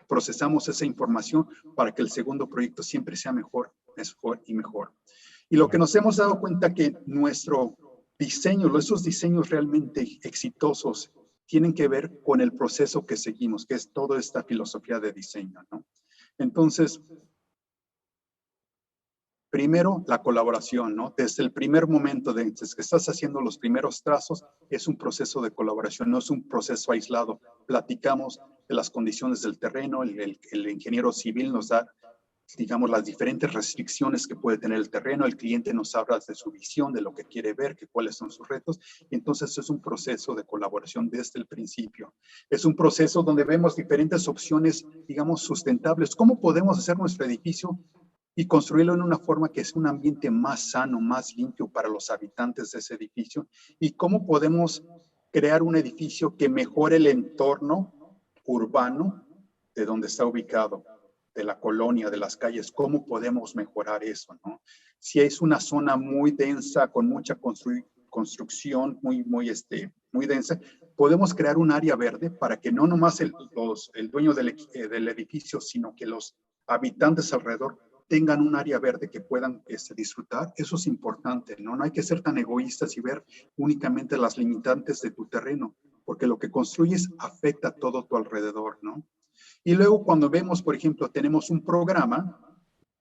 procesamos esa información para que el segundo proyecto siempre sea mejor y mejor? Y lo que nos hemos dado cuenta que nuestro diseño, esos diseños realmente exitosos, tienen que ver con el proceso que seguimos, que es toda esta filosofía de diseño, ¿no? Entonces, primero, la colaboración, ¿no? Desde el primer momento, desde que estás haciendo los primeros trazos, es un proceso de colaboración, no es un proceso aislado. Platicamos de las condiciones del terreno, el ingeniero civil nos da, digamos, las diferentes restricciones que puede tener el terreno, el cliente nos habla de su visión, de lo que quiere ver, cuáles son sus retos. Entonces es un proceso de colaboración desde el principio. Es un proceso donde vemos diferentes opciones, digamos, sustentables. ¿Cómo podemos hacer nuestro edificio y construirlo en una forma que sea un ambiente más sano, más limpio para los habitantes de ese edificio? ¿Y cómo podemos crear un edificio que mejore el entorno urbano de donde está ubicado, de la colonia, de las calles. ¿Cómo podemos mejorar eso, no? Si es una zona muy densa, con mucha construcción muy densa, podemos crear un área verde para que no nomás el dueño del edificio, sino que los habitantes alrededor tengan un área verde que puedan disfrutar. Eso es importante, ¿no? No hay que ser tan egoístas y ver únicamente las limitantes de tu terreno, porque lo que construyes afecta a todo tu alrededor, ¿no? Y luego cuando vemos, por ejemplo, tenemos un programa,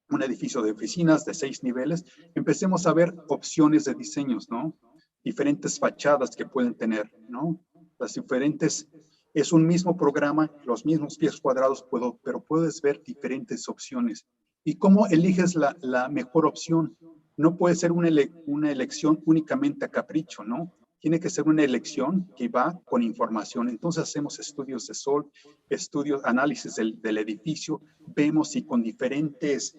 un edificio de oficinas de 6 niveles, empecemos a ver opciones de diseños, ¿no? Diferentes fachadas que pueden tener, ¿no? Las diferentes, es un mismo programa, los mismos pies cuadrados, pero puedes ver diferentes opciones. ¿Y cómo eliges la mejor opción? No puede ser una elección únicamente a capricho, ¿no? Tiene que ser una elección que va con información. Entonces hacemos estudios de sol, análisis del edificio, vemos si con diferentes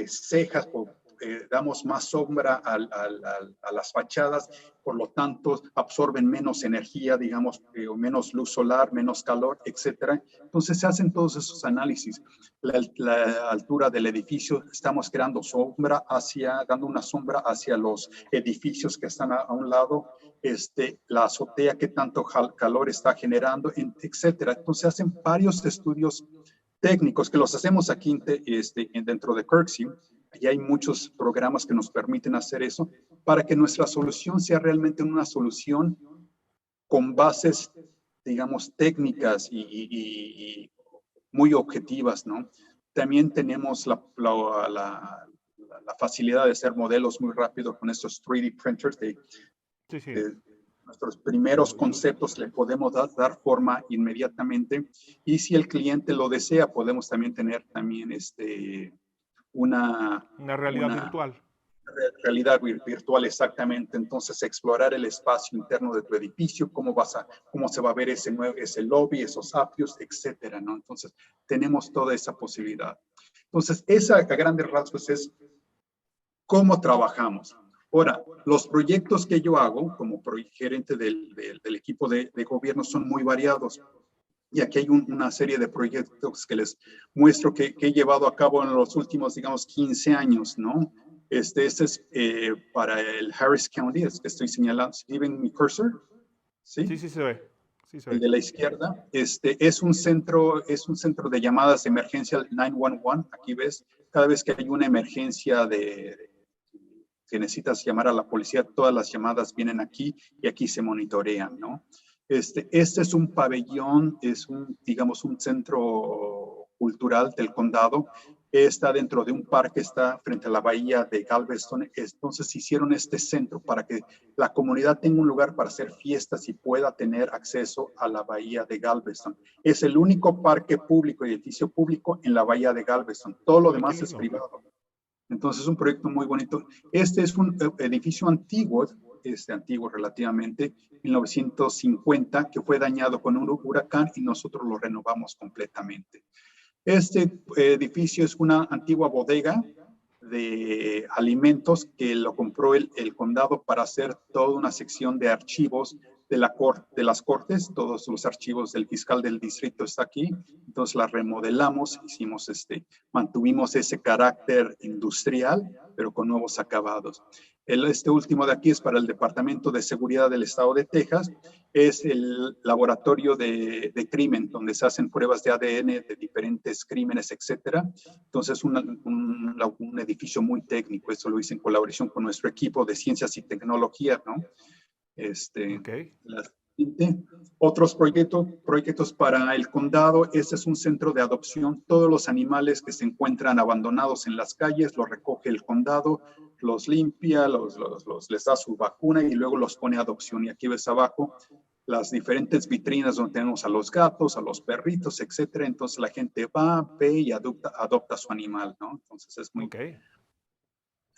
cejas damos más sombra a las fachadas, por lo tanto absorben menos energía, digamos, o menos luz solar, menos calor, etcétera. Entonces se hacen todos esos análisis. La altura del edificio, estamos creando dando una sombra hacia los edificios que están a un lado, la azotea, qué tanto calor está generando, etcétera. Entonces hacen varios estudios técnicos que los hacemos aquí dentro de Kirksey. Y hay muchos programas que nos permiten hacer eso para que nuestra solución sea realmente una solución con bases, digamos, técnicas y muy objetivas, ¿no? También tenemos la facilidad de hacer modelos muy rápido con estos 3D printers de nuestros primeros conceptos le podemos dar forma inmediatamente, y si el cliente lo desea, podemos también tener una realidad virtual. Realidad virtual, exactamente. Entonces, explorar el espacio interno de tu edificio, cómo se va a ver ese lobby, esos atrios, etcétera, ¿no? Entonces, tenemos toda esa posibilidad. Entonces, esa a grandes rasgos es cómo trabajamos. Ahora, los proyectos que yo hago como gerente del equipo de gobierno son muy variados. Y aquí hay una serie de proyectos que les muestro que he llevado a cabo en los últimos, digamos, 15 años, ¿no? Este es para el Harris County, es que estoy señalando. ¿Sí ven mi cursor? Sí, sí se ve. Sí se ve. El de la izquierda. Es un centro de llamadas de emergencia 911. Aquí ves, cada vez que hay una emergencia que necesitas llamar a la policía, todas las llamadas vienen aquí y aquí se monitorean, ¿no? Este es un pabellón, digamos, un centro cultural del condado. Está dentro de un parque, está frente a la bahía de Galveston. Entonces hicieron este centro para que la comunidad tenga un lugar para hacer fiestas y pueda tener acceso a la bahía de Galveston. Es el único parque público, edificio público en la bahía de Galveston. Todo lo demás es privado. Entonces es un proyecto muy bonito. Este es un edificio antiguo, antiguo relativamente, 1950, que fue dañado con un huracán y nosotros lo renovamos completamente. Este edificio es una antigua bodega de alimentos que lo compró el condado para hacer toda una sección de archivos de las cortes. Todos los archivos del fiscal del distrito está aquí. Entonces la remodelamos, mantuvimos ese carácter industrial, pero con nuevos acabados. Este último de aquí es para el Departamento de Seguridad del Estado de Texas. Es el laboratorio de crimen, donde se hacen pruebas de ADN de diferentes crímenes, etcétera. Entonces, un edificio muy técnico. Esto lo hice en colaboración con nuestro equipo de ciencias y tecnología, ¿no? Okay. Otros proyectos para el condado. Este es un centro de adopción. Todos los animales que se encuentran abandonados en las calles los recoge el condado, los limpia, les da su vacuna y luego los pone a adopción. Y aquí ves abajo las diferentes vitrinas donde tenemos a los gatos, a los perritos, etcétera. Entonces la gente va, ve y adopta su animal, ¿no? Entonces es muy... Okay.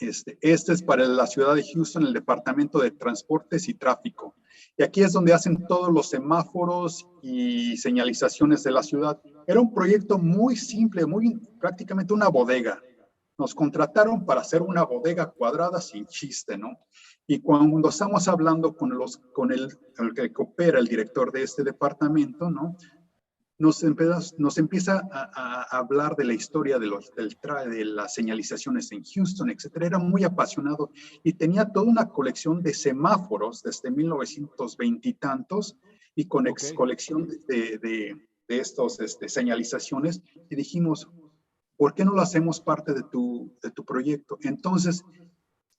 Este es para la ciudad de Houston, el Departamento de Transportes y Tráfico. Y aquí es donde hacen todos los semáforos y señalizaciones de la ciudad. Era un proyecto muy simple, prácticamente una bodega. Nos contrataron para hacer una bodega cuadrada sin chiste, ¿no? Y cuando estamos hablando con el que opera, el director de este departamento, ¿no? Nos empieza a hablar de la historia de las señalizaciones en Houston, etcétera. Era muy apasionado y tenía toda una colección de semáforos desde 1920 y tantos y con colección de estos señalizaciones. Y dijimos, ¿por qué no lo hacemos parte de tu proyecto? Entonces,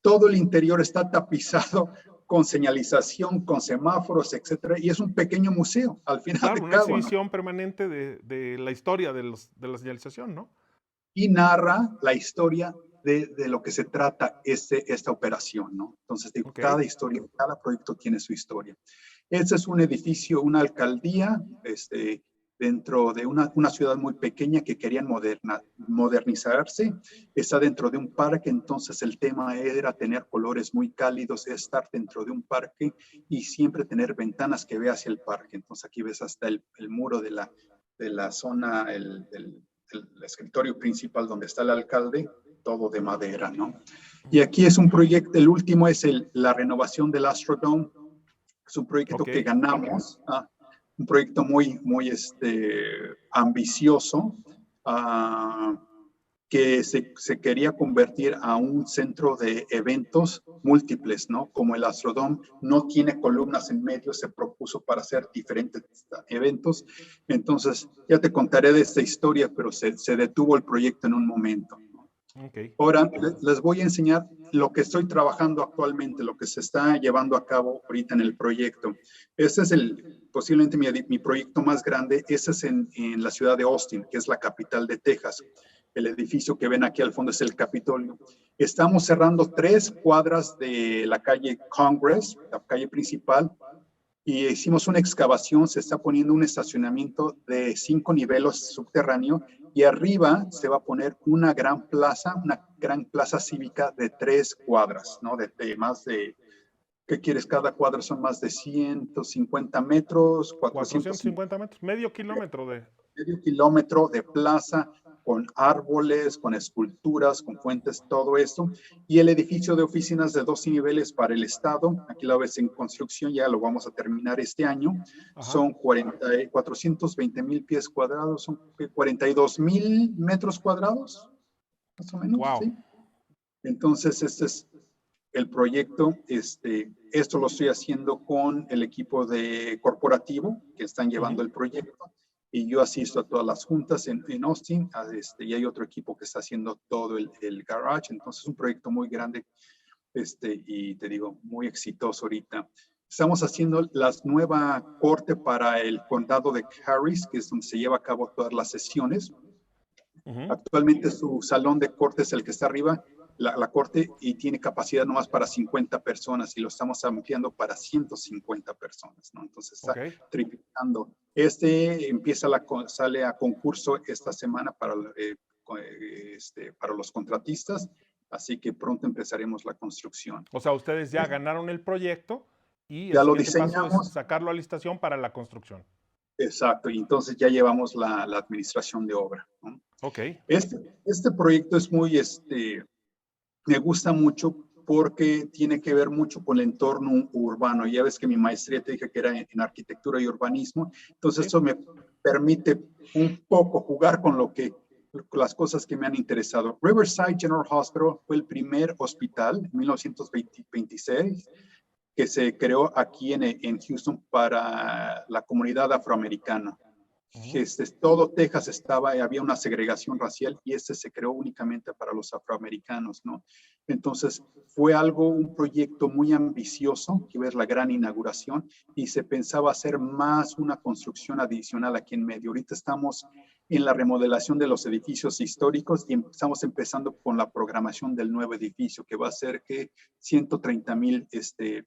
todo el interior está tapizado con señalización, con semáforos, etcétera, y es un pequeño museo, al final Claro, de una cabo, ¿no? exhibición permanente de la historia de la señalización, ¿no? Y narra la historia de lo que se trata esta operación, ¿no? Entonces, digo, Ok, cada historia, cada proyecto tiene su historia. Este es un edificio, una alcaldía, dentro de una ciudad muy pequeña que querían modernizarse. Está dentro de un parque, entonces el tema era tener colores muy cálidos, estar dentro de un parque y siempre tener ventanas que ve hacia el parque. Entonces aquí ves hasta el muro de la zona, el escritorio principal donde está el alcalde, todo de madera, ¿no? Y aquí es un proyecto, el último es la renovación del Astrodome. Es un proyecto ok. que ganamos, un proyecto muy ambicioso, que se quería convertir a un centro de eventos múltiples, ¿no? Como el Astrodome no tiene columnas en medio, se propuso para hacer diferentes eventos. Entonces, ya te contaré de esta historia, pero se detuvo el proyecto en un momento. Ok. Ahora les voy a enseñar lo que estoy trabajando actualmente, lo que se está llevando a cabo ahorita en el proyecto. Este es posiblemente mi proyecto más grande. Este es en la ciudad de Austin, que es la capital de Texas. El edificio que ven aquí al fondo es el Capitolio. Estamos cerrando 3 cuadras de la calle Congress, la calle principal, y hicimos una excavación. Se está poniendo un estacionamiento de 5 niveles subterráneo y arriba se va a poner una gran plaza cívica de 3 cuadras, ¿no? De más de, ¿qué quieres? Cada cuadra son más de 150 metros, 450 450, metros, medio kilómetro de... medio kilómetro de plaza con árboles, con esculturas, con fuentes, todo esto. Y el edificio de oficinas de 2 niveles para el Estado, aquí lo ves en construcción, ya lo vamos a terminar este año. Ajá. Son 420,000 pies cuadrados, son 42,000 metros cuadrados, más o menos, Wow. ¿sí? Entonces, este es el proyecto. Esto lo estoy haciendo con el equipo de corporativo que están llevando el proyecto, y yo asisto a todas las juntas en Austin, y hay otro equipo que está haciendo todo el garage. Entonces es un proyecto muy grande, y te digo, muy exitoso ahorita. Estamos haciendo la nueva corte para el condado de Harris, que es donde se lleva a cabo todas las sesiones. Actualmente su salón de corte es el que está arriba, la corte, y tiene capacidad nomás para 50 personas, y lo estamos ampliando para 150 personas, ¿no? Entonces está Ok. triplicando. Sale a concurso esta semana para los contratistas, así que pronto empezaremos la construcción. O sea, ustedes ya ganaron el proyecto y el Ya lo siguiente paso es diseñamos, sacarlo a licitación para la construcción. exacto, y entonces ya llevamos la administración de obra, ¿no? Ok. Este proyecto es me gusta mucho porque tiene que ver mucho con el entorno urbano. Ya ves que mi maestría te dije que era en arquitectura y urbanismo, entonces Sí. eso me permite un poco jugar con las cosas que me han interesado. Riverside General Hospital fue el primer hospital en 1926 que se creó aquí en Houston para la comunidad afroamericana. Todo Texas había una segregación racial, y se creó únicamente para los afroamericanos, ¿no? Entonces fue un proyecto muy ambicioso, que ves la gran inauguración, y se pensaba hacer más una construcción adicional aquí en medio. Ahorita estamos en la remodelación de los edificios históricos y estamos empezando con la programación del nuevo edificio, que va a ser 130,000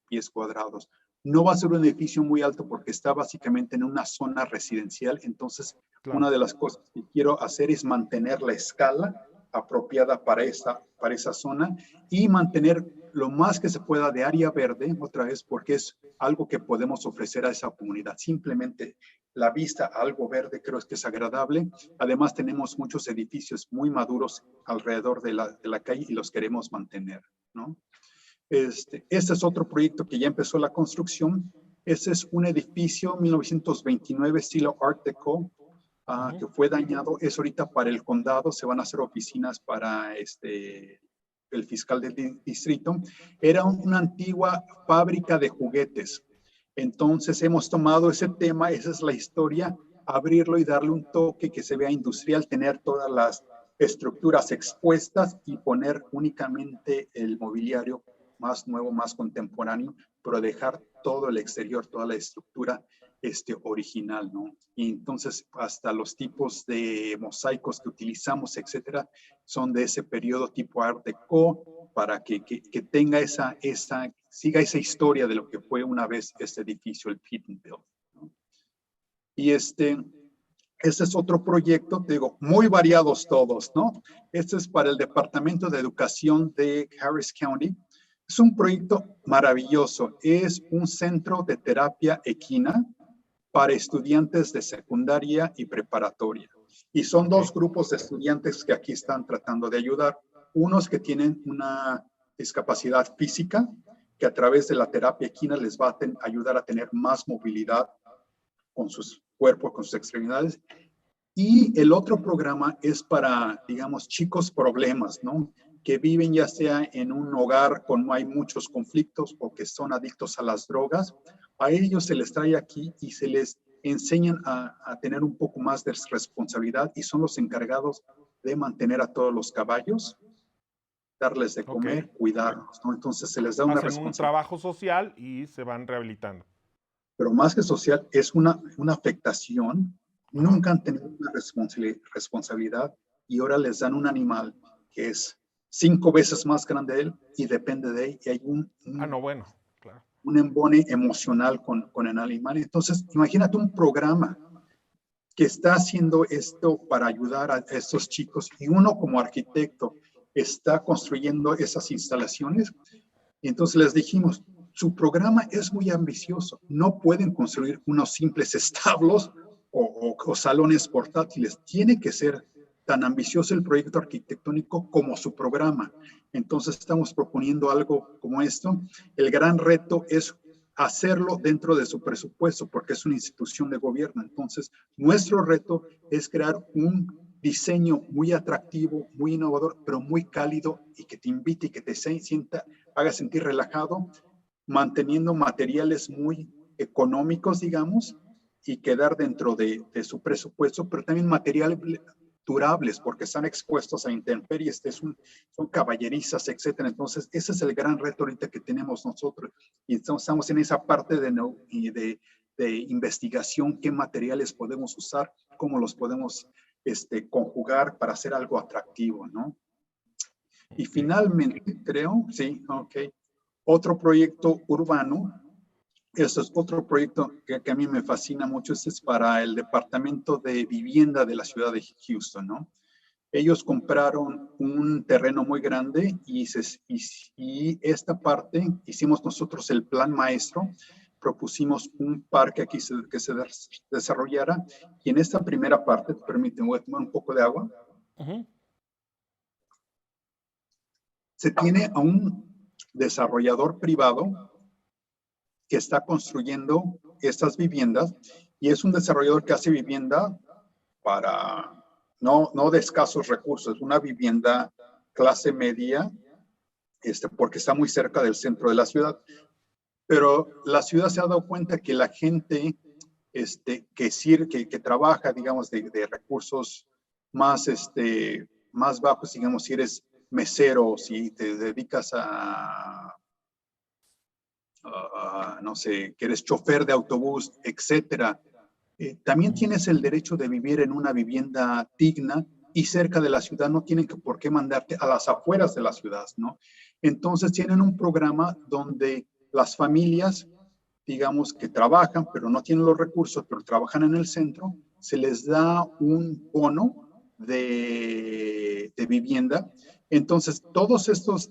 pies cuadrados. No va a ser un edificio muy alto porque está básicamente en una zona residencial. Entonces, Claro. una de las cosas que quiero hacer es mantener la escala apropiada para esa zona, y mantener lo más que se pueda de área verde, otra vez, porque es algo que podemos ofrecer a esa comunidad. Simplemente la vista a algo verde creo que es agradable. Además, tenemos muchos edificios muy maduros alrededor de la calle y los queremos mantener, ¿no? Este es otro proyecto que ya empezó la construcción. Este es un edificio 1929 estilo Art Deco, que fue dañado. Es ahorita para el condado, se van a hacer oficinas para el fiscal del distrito. Era una antigua fábrica de juguetes. Entonces hemos tomado ese tema, esa es la historia, abrirlo y darle un toque que se vea industrial, tener todas las estructuras expuestas y poner únicamente el mobiliario más nuevo, más contemporáneo, pero dejar todo el exterior, toda la estructura original, ¿no? Y entonces hasta los tipos de mosaicos que utilizamos, etcétera, son de ese periodo tipo Art Deco, para que tenga siga esa historia de lo que fue una vez este edificio, el Pittenville, ¿no? Y este es otro proyecto, te digo, muy variados todos, ¿no? Este es para el Departamento de Educación de Harris County. Es un proyecto maravilloso. Es un centro de terapia equina para estudiantes de secundaria y preparatoria. Y son dos grupos de estudiantes que aquí están tratando de ayudar. Unos que tienen una discapacidad física, que a través de la terapia equina les va a ayudar a tener más movilidad con sus cuerpos, con sus extremidades. Y el otro programa es para, digamos, chicos problemas, ¿no? Que viven ya sea en un hogar con no hay muchos conflictos o que son adictos a las drogas. A ellos se les trae aquí y se les enseñan a tener un poco más de responsabilidad y son los encargados de mantener a todos los caballos, darles de comer, cuidarlos, ¿no? Entonces se les da una responsabilidad. Hacen un trabajo social y se van rehabilitando. Pero más que social, es una afectación. Nunca han tenido una responsabilidad y ahora les dan un animal que es 5 veces más grande de él y depende de él y hay claro, un embone emocional con el animal. Entonces, imagínate un programa que está haciendo esto para ayudar a estos chicos y uno como arquitecto está construyendo esas instalaciones. Y entonces les dijimos, su programa es muy ambicioso. No pueden construir unos simples establos o salones portátiles. Tiene que ser tan ambicioso el proyecto arquitectónico como su programa. Entonces estamos proponiendo algo como esto. El gran reto es hacerlo dentro de su presupuesto, porque es una institución de gobierno. Entonces, nuestro reto es crear un diseño muy atractivo, muy innovador, pero muy cálido y que te invite y que te haga sentir relajado, manteniendo materiales muy económicos, digamos, y quedar dentro de su presupuesto, pero también materiales durables, porque están expuestos a intemperies, son caballerizas, etcétera. Entonces, ese es el gran reto ahorita que tenemos nosotros. Y estamos en esa parte de investigación, qué materiales podemos usar, cómo los podemos conjugar para hacer algo atractivo, ¿no? Y finalmente, creo, sí, otro proyecto urbano. Este es otro proyecto que a mí me fascina mucho. Este es para el Departamento de Vivienda de la ciudad de Houston, ¿no? Ellos compraron un terreno muy grande y esta parte hicimos nosotros el plan maestro, propusimos un parque aquí que se desarrollara y en esta primera parte, permíteme, voy a tomar un poco de agua. Se tiene a un desarrollador privado que está construyendo estas viviendas y es un desarrollador que hace vivienda para no de escasos recursos, una vivienda clase media, porque está muy cerca del centro de la ciudad. Pero la ciudad se ha dado cuenta que la gente que trabaja, digamos, de recursos más, más bajos, digamos, si eres mesero, si te dedicas no sé, que eres chofer de autobús, etcétera, también tienes el derecho de vivir en una vivienda digna y cerca de la ciudad. No tienen por qué mandarte a las afueras de la ciudad, ¿no? Entonces tienen un programa donde las familias, digamos, que trabajan, pero no tienen los recursos, pero trabajan en el centro, se les da un bono de vivienda. Entonces, todos estos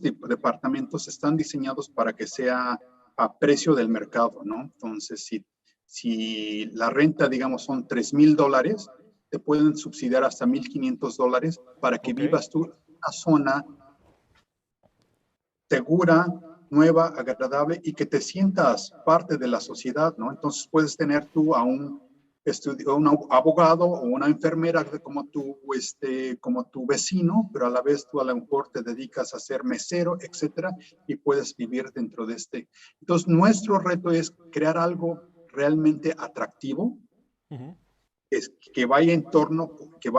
departamentos están diseñados para que sea a precio del mercado, ¿no? Entonces, si si la renta, digamos, son $3,000, te pueden subsidiar hasta $1,500 para que Ok. vivas tú en una zona segura, nueva, agradable y que te sientas parte de la sociedad, ¿no? Entonces puedes tener tú a un abogado o una enfermera como tu vecino, pero a la vez tú a lo mejor te dedicas a ser mesero, etcétera, y puedes vivir dentro de este. Entonces, nuestro reto es crear algo realmente atractivo, Ujú. que vaya en torno, que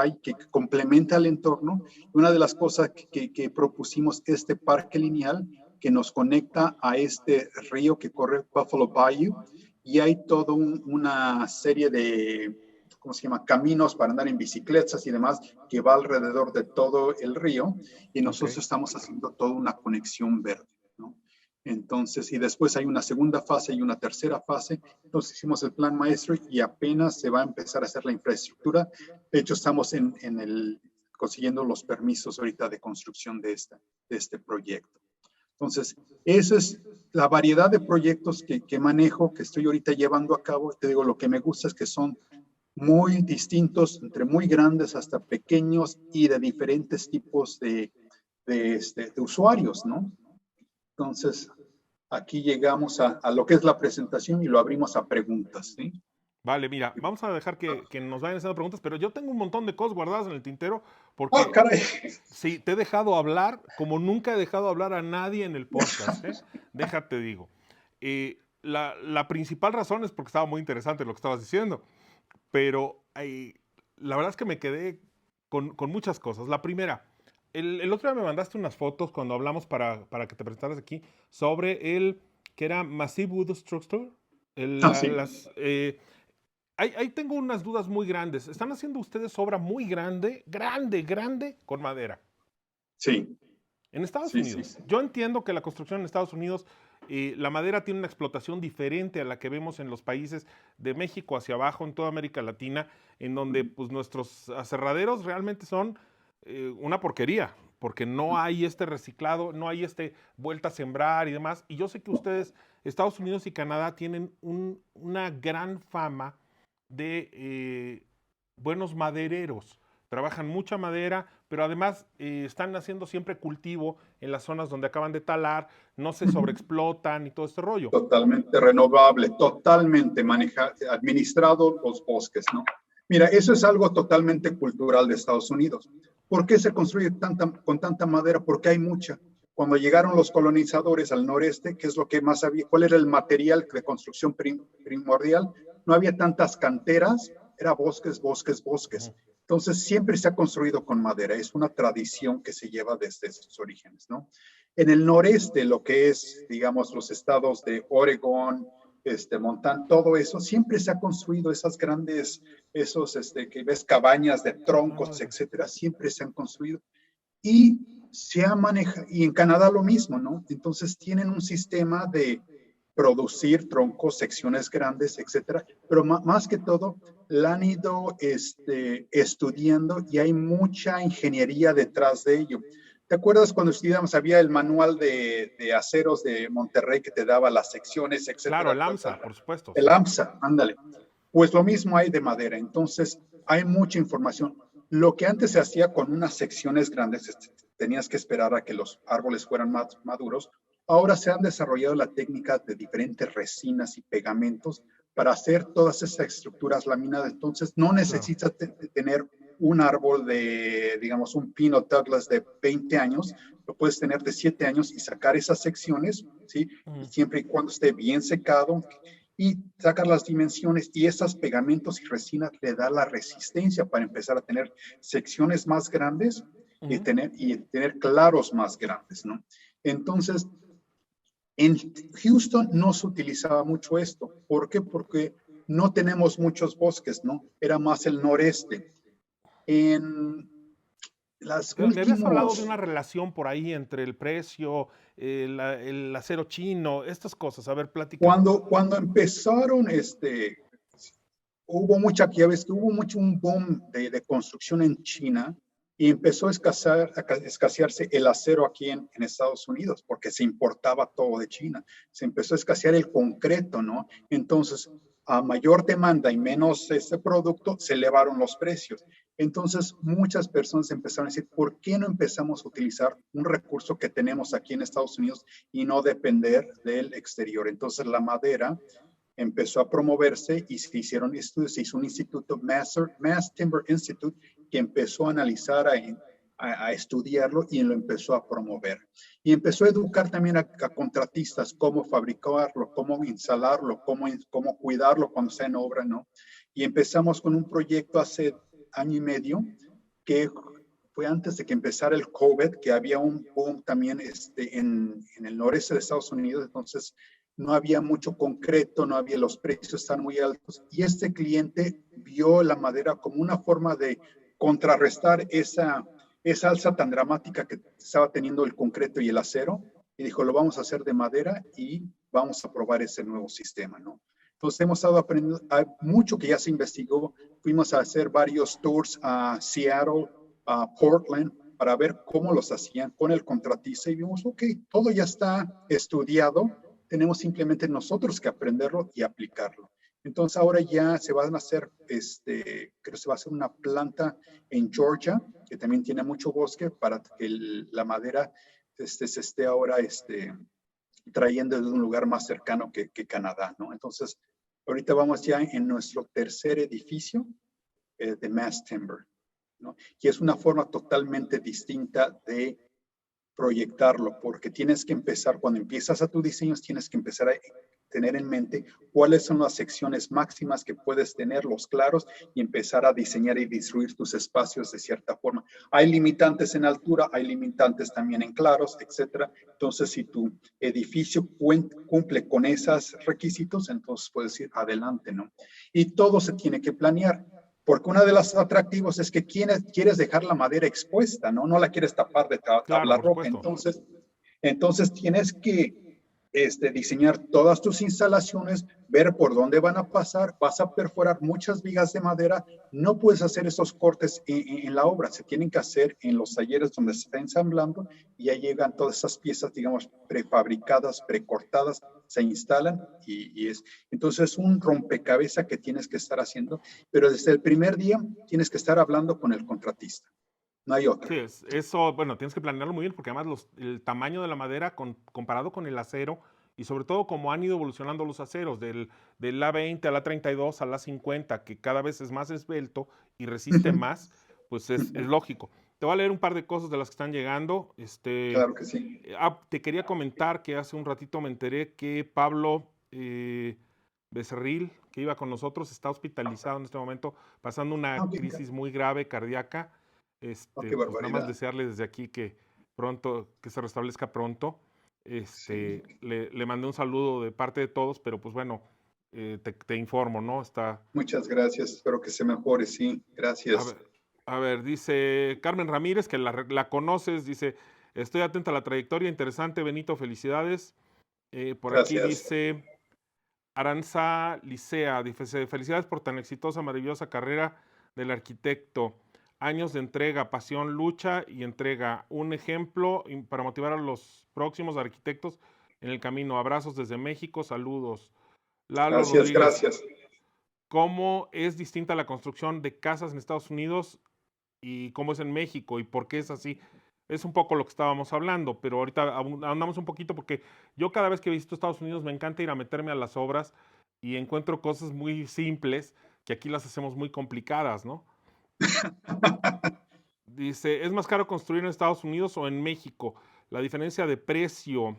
complemente al entorno. Una de las cosas que propusimos este parque lineal que nos conecta a este río que corre Buffalo Bayou, y hay toda una serie de, ¿cómo se llama?, caminos para andar en bicicletas y demás que va alrededor de todo el río, y Ok. nosotros estamos haciendo toda una conexión verde, ¿no? Entonces, y después hay una segunda fase y una tercera fase. Entonces hicimos el plan maestro y apenas se va a empezar a hacer la infraestructura. De hecho, estamos consiguiendo los permisos ahorita de construcción de este proyecto. Entonces, esa es la variedad de proyectos que manejo, que estoy ahorita llevando a cabo. Te digo, lo que me gusta es que son muy distintos, entre muy grandes hasta pequeños y de diferentes tipos de usuarios, ¿no? Entonces, aquí llegamos a lo que es la presentación y lo abrimos a preguntas, ¿sí? Vale, mira, vamos a dejar que nos vayan haciendo preguntas, pero yo tengo un montón de cosas guardadas en el tintero ¡Ah, porque caray! sí, te he dejado hablar como nunca he dejado hablar a nadie en el podcast, ¿eh? Déjate digo. La principal razón es porque estaba muy interesante lo que estabas diciendo, pero la verdad es que me quedé con muchas cosas. La primera, el otro día me mandaste unas fotos cuando hablamos para que te presentaras aquí sobre el que era Massive Wood Structure. Ah, sí, Ahí tengo unas dudas muy grandes. Están haciendo ustedes obra muy grande, grande, grande con madera. sí, En Estados sí, sí, Unidos, sí. yo entiendo que la construcción en Estados Unidos, la madera tiene una explotación diferente a la que vemos en los países de México hacia abajo, en toda América Latina, en donde pues, nuestros aserraderos realmente son una porquería, porque no hay este reciclado, no hay este vuelta a sembrar y demás. Y yo sé que ustedes, Estados Unidos y Canadá, tienen una gran fama de buenos madereros. Trabajan mucha madera, pero además están haciendo siempre cultivo en las zonas donde acaban de talar, no se sobreexplotan y todo este rollo. Totalmente renovable, totalmente administrado los bosques, ¿no? Mira, eso es algo totalmente cultural de Estados Unidos. ¿Por qué se construye con tanta madera? Porque hay mucha. Cuando llegaron los colonizadores al noreste, ¿qué es lo que más había? ¿Cuál era el material de construcción primordial? No había tantas canteras, era bosques, bosques, bosques. Entonces, siempre se ha construido con madera. Es una tradición que se lleva desde sus orígenes, ¿no? En el noreste, lo que es, digamos, los estados de Oregón, Montana, todo eso, siempre se ha construido esas grandes, que ves cabañas de troncos, etcétera, siempre se han construido. Y se ha manejado, y en Canadá lo mismo, ¿no? Entonces tienen un sistema de producir troncos, secciones grandes, etcétera, pero más que todo la han ido estudiando y hay mucha ingeniería detrás de ello. ¿Te acuerdas cuando estudiamos, había el manual de aceros de Monterrey que te daba las secciones, Claro, etcétera? el AMSA, por supuesto, El sí. AMSA, ándale. Pues lo mismo hay de madera, entonces hay mucha información. Lo que antes se hacía con unas secciones grandes, tenías que esperar a que los árboles fueran más maduros. Ahora se han desarrollado la técnica de diferentes resinas y pegamentos para hacer todas esas estructuras laminadas. Entonces no Claro. necesitas tener un árbol de, digamos, un pino Douglas de 20 años, lo puedes tener de 7 años y sacar esas secciones, ¿sí? Y siempre y cuando esté bien secado, y sacar las dimensiones, y esos pegamentos y resinas le da la resistencia para empezar a tener secciones más grandes y tener claros más grandes, ¿no? Entonces, en Houston no se utilizaba mucho esto. ¿Por qué? Porque no tenemos muchos bosques, ¿no? Era más el noreste. En las Me habías hablado de últimos, una relación por ahí entre el precio, el acero chino, estas cosas. A ver, platícame. cuando empezaron, hubo mucha, ya ves que hubo mucho un boom de construcción en China y empezó a escasearse el acero aquí en Estados Unidos porque se importaba todo de China. Se empezó a escasear el concreto, ¿no? Entonces, a mayor demanda y menos este producto, se elevaron los precios. Entonces, muchas personas empezaron a decir, ¿por qué no empezamos a utilizar un recurso que tenemos aquí en Estados Unidos y no depender del exterior? Entonces, la madera empezó a promoverse y se hicieron estudios, se hizo un instituto, Mass Timber Institute, que empezó a analizar, a estudiarlo y lo empezó a promover. Y empezó a educar también a contratistas cómo fabricarlo, cómo instalarlo, cómo cuidarlo cuando está en obra, ¿no? Y empezamos con un proyecto hace año y medio que fue antes de que empezara el COVID, que había un boom también en el noreste de Estados Unidos, entonces no había mucho concreto, no había, los precios están muy altos, y este cliente vio la madera como una forma de contrarrestar esa alza tan dramática que estaba teniendo el concreto y el acero, y dijo, lo vamos a hacer de madera y vamos a probar ese nuevo sistema, ¿no? Entonces hemos estado aprendiendo, hay mucho que ya se investigó, fuimos a hacer varios tours a Seattle, a Portland, para ver cómo los hacían con el contratista y vimos, ok, todo ya está estudiado, tenemos simplemente nosotros que aprenderlo y aplicarlo. Entonces ahora ya se van a hacer, creo que se va a hacer una planta en Georgia, que también tiene mucho bosque, para que la madera se esté ahora trayendo de un lugar más cercano que Canadá, ¿no? Entonces, ahorita vamos ya en nuestro tercer edificio de Mass Timber, ¿no? Y es una forma totalmente distinta de proyectarlo, porque tienes que empezar, cuando empiezas a tus diseños, tienes que empezar a tener en mente cuáles son las secciones máximas que puedes tener, los claros, y empezar a diseñar y distribuir tus espacios de cierta forma. Hay limitantes en altura, hay limitantes también en claros, etcétera. Entonces, si tu edificio cumple con esos requisitos, entonces puedes ir adelante, ¿no? Y todo se tiene que planear. Porque uno de los atractivos es que quieres dejar la madera expuesta, ¿no? No la quieres tapar de tabla roca. Entonces tienes que diseñar todas tus instalaciones, ver por dónde van a pasar, vas a perforar muchas vigas de madera, no puedes hacer esos cortes en la obra, se tienen que hacer en los talleres donde se está ensamblando y ya llegan todas esas piezas, digamos, prefabricadas, precortadas, se instalan entonces es un rompecabezas que tienes que estar haciendo, pero desde el primer día tienes que estar hablando con el contratista. No hay otra. Sí, eso, bueno, tienes que planearlo muy bien porque además el tamaño de la madera comparado con el acero y sobre todo cómo han ido evolucionando los aceros del A20 al A32 al A50, que cada vez es más esbelto y resiste más, pues es lógico. Te voy a leer un par de cosas de las que están llegando. Claro que sí. Te quería comentar que hace un ratito me enteré que Pablo Becerril, que iba con nosotros, está hospitalizado en este momento, pasando una crisis muy grave cardíaca. Pues nada más desearle desde aquí que pronto, que se restablezca pronto. Sí. Le mandé un saludo de parte de todos, pero pues bueno, te informo, ¿no? Muchas gracias, espero que se mejore, sí, gracias. A ver, dice Carmen Ramírez, que la conoces, dice, estoy atenta a la trayectoria, interesante, Benito, felicidades. Por gracias. Aquí dice Aranza Licea, dice, felicidades por tan exitosa, maravillosa carrera del arquitecto. Años de entrega, pasión, lucha y entrega. Un ejemplo para motivar a los próximos arquitectos en el camino. Abrazos desde México, saludos. Lalo Rodríguez, gracias. ¿Cómo es distinta la construcción de casas en Estados Unidos y cómo es en México y por qué es así? Es un poco lo que estábamos hablando, pero ahorita andamos un poquito porque yo cada vez que visito Estados Unidos me encanta ir a meterme a las obras y encuentro cosas muy simples que aquí las hacemos muy complicadas, ¿no? Dice, ¿es más caro construir en Estados Unidos o en México? La diferencia de precio.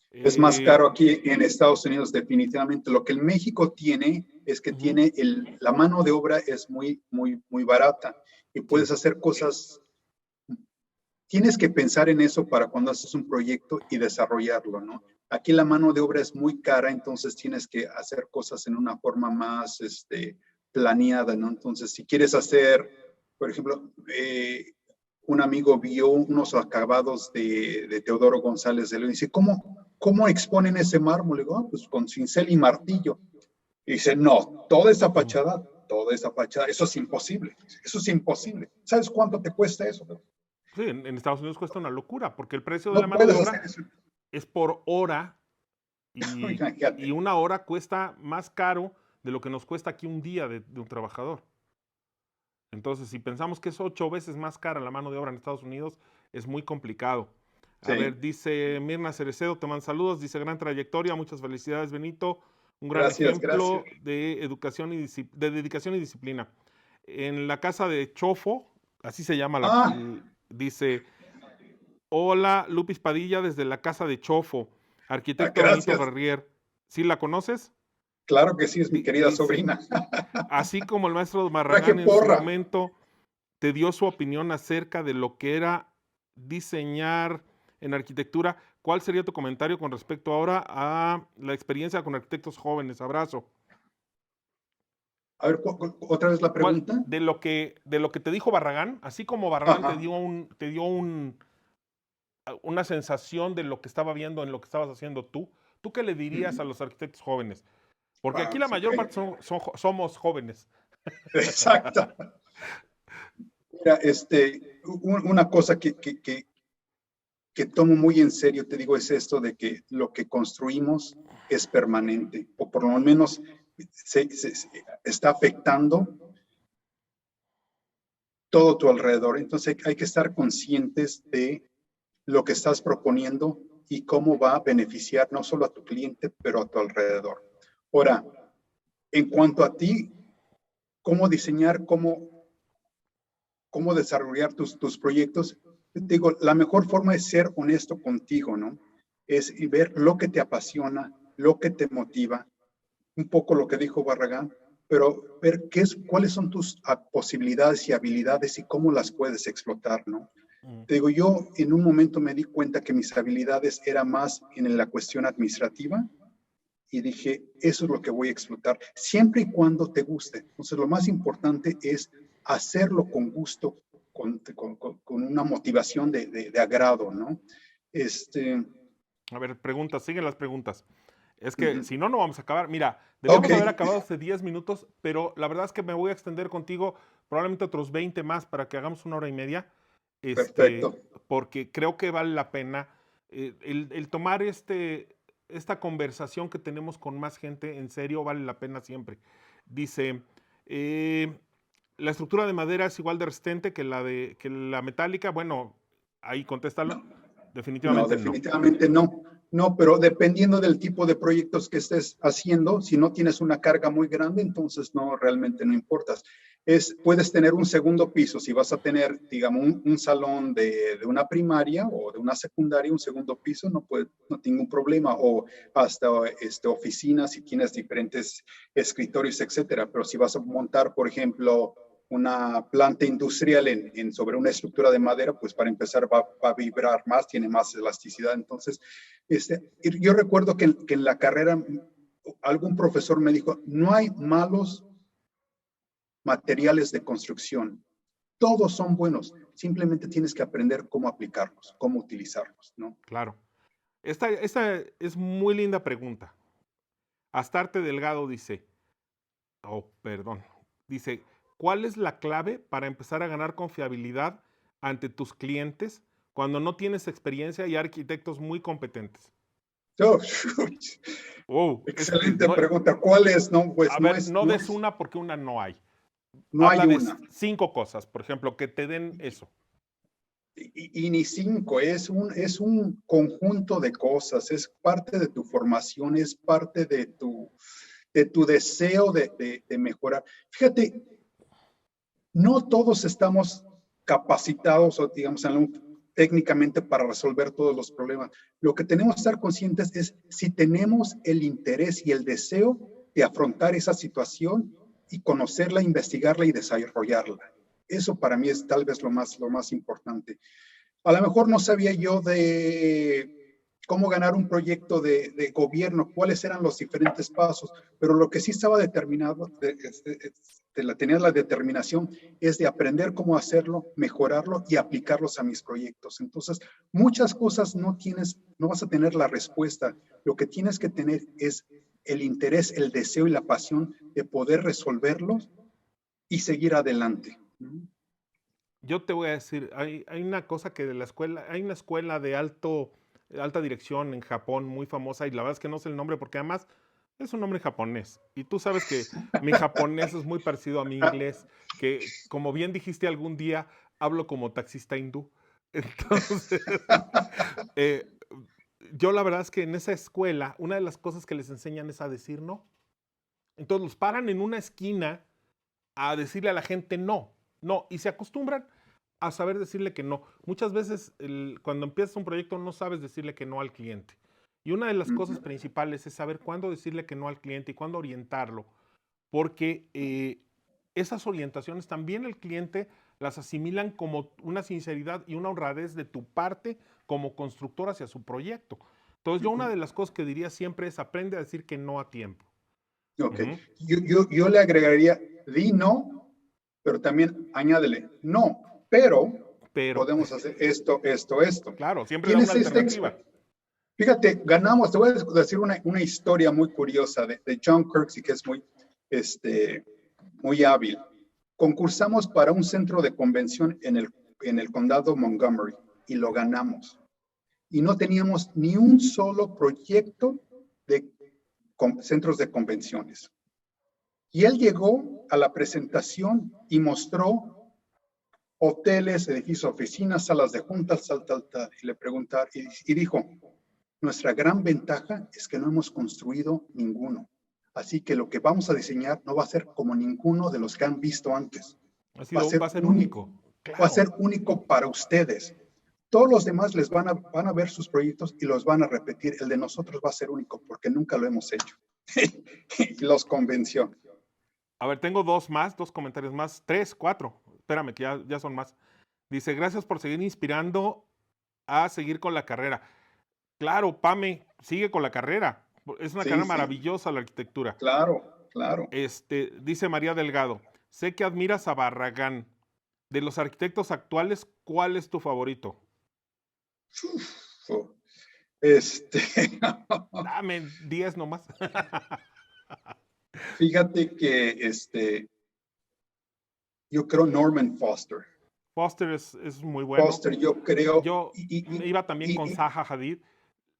Es más caro aquí en Estados Unidos, definitivamente. Lo que en México tiene es que tiene la mano de obra es muy, muy, muy barata y puedes hacer cosas. Tienes que pensar en eso para cuando haces un proyecto y desarrollarlo, ¿no? Aquí la mano de obra es muy cara, entonces tienes que hacer cosas en una forma más planeada, ¿no? Entonces, si quieres hacer, por ejemplo, un amigo vio unos acabados de Teodoro González de León y dice, ¿cómo exponen ese mármol? Le digo, pues con cincel y martillo. Y dice, no, toda esa fachada, eso es imposible. ¿Sabes cuánto te cuesta eso? Sí, en Estados Unidos cuesta una locura, porque el precio de la mano de obra es por hora Y, Imagínate. y una hora cuesta más caro de lo que nos cuesta aquí un día de un trabajador. Entonces, si pensamos que es 8 veces más cara la mano de obra en Estados Unidos, es muy complicado. A Sí, ver, dice Mirna Cerecedo, te manda saludos, dice gran trayectoria, muchas felicidades, Benito. Un gran gracias, gracias. ejemplo de educación de dedicación y disciplina. En la casa de Chofo, así se llama Ah, dice, hola, Lupis Padilla desde la casa de Chofo, arquitecto Benito gracias. Barrier. ¿Sí la conoces? Claro que sí, es mi querida Dice, sobrina. así como el maestro Traje Barragán en su porra. momento te dio su opinión acerca de lo que era diseñar en arquitectura, ¿cuál sería tu comentario con respecto ahora a la experiencia con arquitectos jóvenes? Abrazo. A ver, otra vez la ¿Cuál, pregunta. de lo que te dijo Barragán, así como Barragán Ajá. te dio una sensación de lo que estaba viendo en lo que estabas haciendo ¿tú qué le dirías a Ujú. los arquitectos jóvenes? Porque aquí Ah, la sí, mayor parte somos jóvenes. exacto. Mira, una cosa que tomo muy en serio, te digo, es esto de que lo que construimos es permanente, o por lo menos se está afectando todo tu alrededor. Entonces hay que estar conscientes de lo que estás proponiendo y cómo va a beneficiar no solo a tu cliente, pero a tu alrededor. Ahora, en cuanto a ti, cómo diseñar, cómo desarrollar tus proyectos, digo, la mejor forma es ser honesto contigo, ¿no? Es ver lo que te apasiona, lo que te motiva, un poco lo que dijo Barragán, pero ver cuáles son tus posibilidades y habilidades y cómo las puedes explotar, ¿no? Mm. Te digo, yo en un momento me di cuenta que mis habilidades eran más en la cuestión administrativa y dije, eso es lo que voy a explotar, siempre y cuando te guste. Entonces, lo más importante es hacerlo con gusto, con una motivación de agrado, ¿no? Este, A ver, preguntas, siguen las preguntas. Es que uh-huh. si no, no vamos a acabar. Mira, Ok, debíamos haber acabado hace 10 minutos, pero la verdad es que me voy a extender contigo probablemente otros 20 más para que hagamos 1 hora y media, perfecto. porque creo que vale la pena el tomar esta conversación que tenemos con más gente, en serio, vale la pena siempre. Dice, eh, la estructura de madera es igual de resistente que la metálica. Bueno, ahí contéstalo. No, no, Definitivamente no. definitivamente no. No, pero dependiendo del tipo de proyectos que estés haciendo, si no tienes una carga muy grande, entonces no, realmente no importas. Puedes tener un segundo piso, si vas a tener, digamos, un salón de una primaria o de una secundaria, un segundo piso, no tengo ningún problema, o hasta oficinas, si tienes diferentes escritorios, etcétera. Pero si vas a montar, por ejemplo, una planta industrial sobre una estructura de madera, pues para empezar va a vibrar más, tiene más elasticidad. Entonces, yo recuerdo que en la carrera algún profesor me dijo, no hay malos materiales de construcción, todos son buenos, simplemente tienes que aprender cómo aplicarlos, cómo utilizarlos, ¿no? Claro. Esta es muy linda pregunta. Astarte Delgado dice, perdón, dice, ¿cuál es la clave para empezar a ganar confiabilidad ante tus clientes cuando no tienes experiencia y arquitectos muy competentes? Oh, Oh, es que excelente no, pregunta. ¿Cuál es? No, pues a ver, no no des es, una porque una no hay. no Habla hay de una. 5 cosas, por ejemplo, que te den eso. Y ni cinco, es un conjunto de cosas, es parte de tu formación, es parte de tu deseo de mejorar. Fíjate, no todos estamos capacitados o digamos técnicamente para resolver todos los problemas. Lo que tenemos que estar conscientes es si tenemos el interés y el deseo de afrontar esa situación y conocerla, investigarla y desarrollarla. Eso para mí es tal vez lo más importante. A lo mejor no sabía yo de cómo ganar un proyecto de gobierno, cuáles eran los diferentes pasos, pero lo que sí estaba determinado, tenía la determinación, es de aprender cómo hacerlo, mejorarlo y aplicarlos a mis proyectos. Entonces, muchas cosas no vas a tener la respuesta. Lo que tienes que tener es el interés, el deseo y la pasión de poder resolverlos y seguir adelante. Yo te voy a decir, hay una cosa que de la escuela, hay una escuela de alto alta dirección en Japón, muy famosa, y la verdad es que no sé el nombre porque además es un nombre japonés. Y tú sabes que mi japonés es muy parecido a mi Ah, inglés, que como bien dijiste algún día, hablo como taxista hindú. Entonces, eh, yo la verdad es que en esa escuela, una de las cosas que les enseñan es a decir no. Entonces los paran en una esquina a decirle a la gente no, no, y se acostumbran a saber decirle que no. Muchas veces cuando empiezas un proyecto no sabes decirle que no al cliente. Y una de las cosas ujú. principales es saber cuándo decirle que no al cliente y cuándo orientarlo, porque esas orientaciones también el cliente las asimilan como una sinceridad y una honradez de tu parte como constructor hacia su proyecto. Entonces yo una Ujú. de las cosas que diría siempre es aprende a decir que no a tiempo. Ok, Ujú. yo le agregaría, di no, pero también añádele, no, pero Pero, podemos hacer esto, esto, esto. claro, siempre da una ¿Tienes esta alternativa. experiencia? Fíjate, ganamos, te voy a decir una historia muy curiosa de John Kirksey, que es este, muy hábil. Concursamos para un centro de convención en el condado Montgomery y lo ganamos. Y no teníamos ni un solo proyecto de centros de convenciones. Y él llegó a la presentación y mostró hoteles, edificios, oficinas, salas de juntas, tal, tal, tal. Y le preguntaron, y dijo, nuestra gran ventaja es que no hemos construido ninguno. Así que lo que vamos a diseñar no va a ser como ninguno de los que han visto antes. Va a ser Único, único, va a claro. ser único para ustedes. Todos los demás van a ver sus proyectos y los van a repetir. El de nosotros va a ser único porque nunca lo hemos hecho. Y los convenció. A ver, tengo dos comentarios más, tres, cuatro. Espérame, que ya son más. Dice, gracias por seguir inspirando a seguir con la carrera. Claro, Pame, sigue con la carrera. Es una Sí, carrera sí, maravillosa la arquitectura. claro, claro. Dice María Delgado, sé que admiras a Barragán. De los arquitectos actuales, ¿cuál es tu favorito? Uf, este, Dame 10 nomás. fíjate que yo creo Norman Foster. Foster es muy bueno. Foster, yo creo, Yo iba también con Zaha Hadid.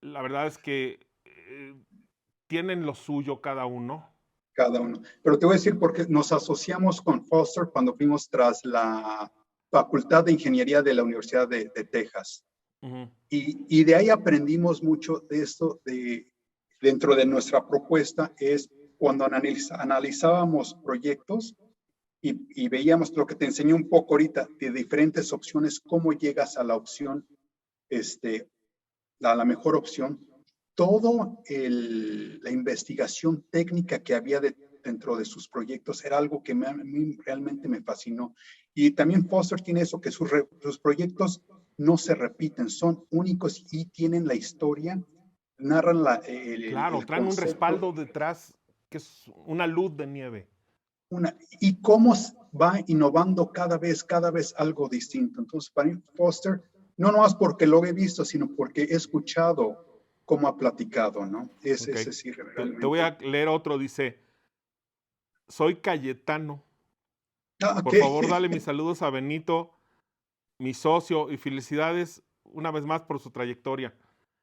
La verdad es que tienen lo suyo cada uno. cada uno. Pero te voy a decir porque nos asociamos con Foster cuando fuimos tras la Facultad de Ingeniería de la Universidad de Texas. Ujú. Y de ahí aprendimos mucho de esto, dentro de nuestra propuesta, es cuando analizábamos proyectos y veíamos lo que te enseñé un poco ahorita, de diferentes opciones, cómo llegas a la opción, la mejor opción, todo la investigación técnica que había dentro de sus proyectos era algo que a mí realmente me fascinó. Y también Foster tiene eso, que sus proyectos no se repiten, son únicos y tienen la historia, narran Claro, el traen un concepto, respaldo detrás que es una luz de nieve. y cómo va innovando cada vez algo distinto. Entonces, para mí, Foster, no nomás porque lo he visto, sino porque he escuchado cómo ha platicado, ¿no? Ok. Ese sí, Te voy realmente. a leer otro. Dice, soy Cayetano. Ah, ok. Por favor, dale mis saludos a Benito, mi socio, y felicidades una vez más por su trayectoria.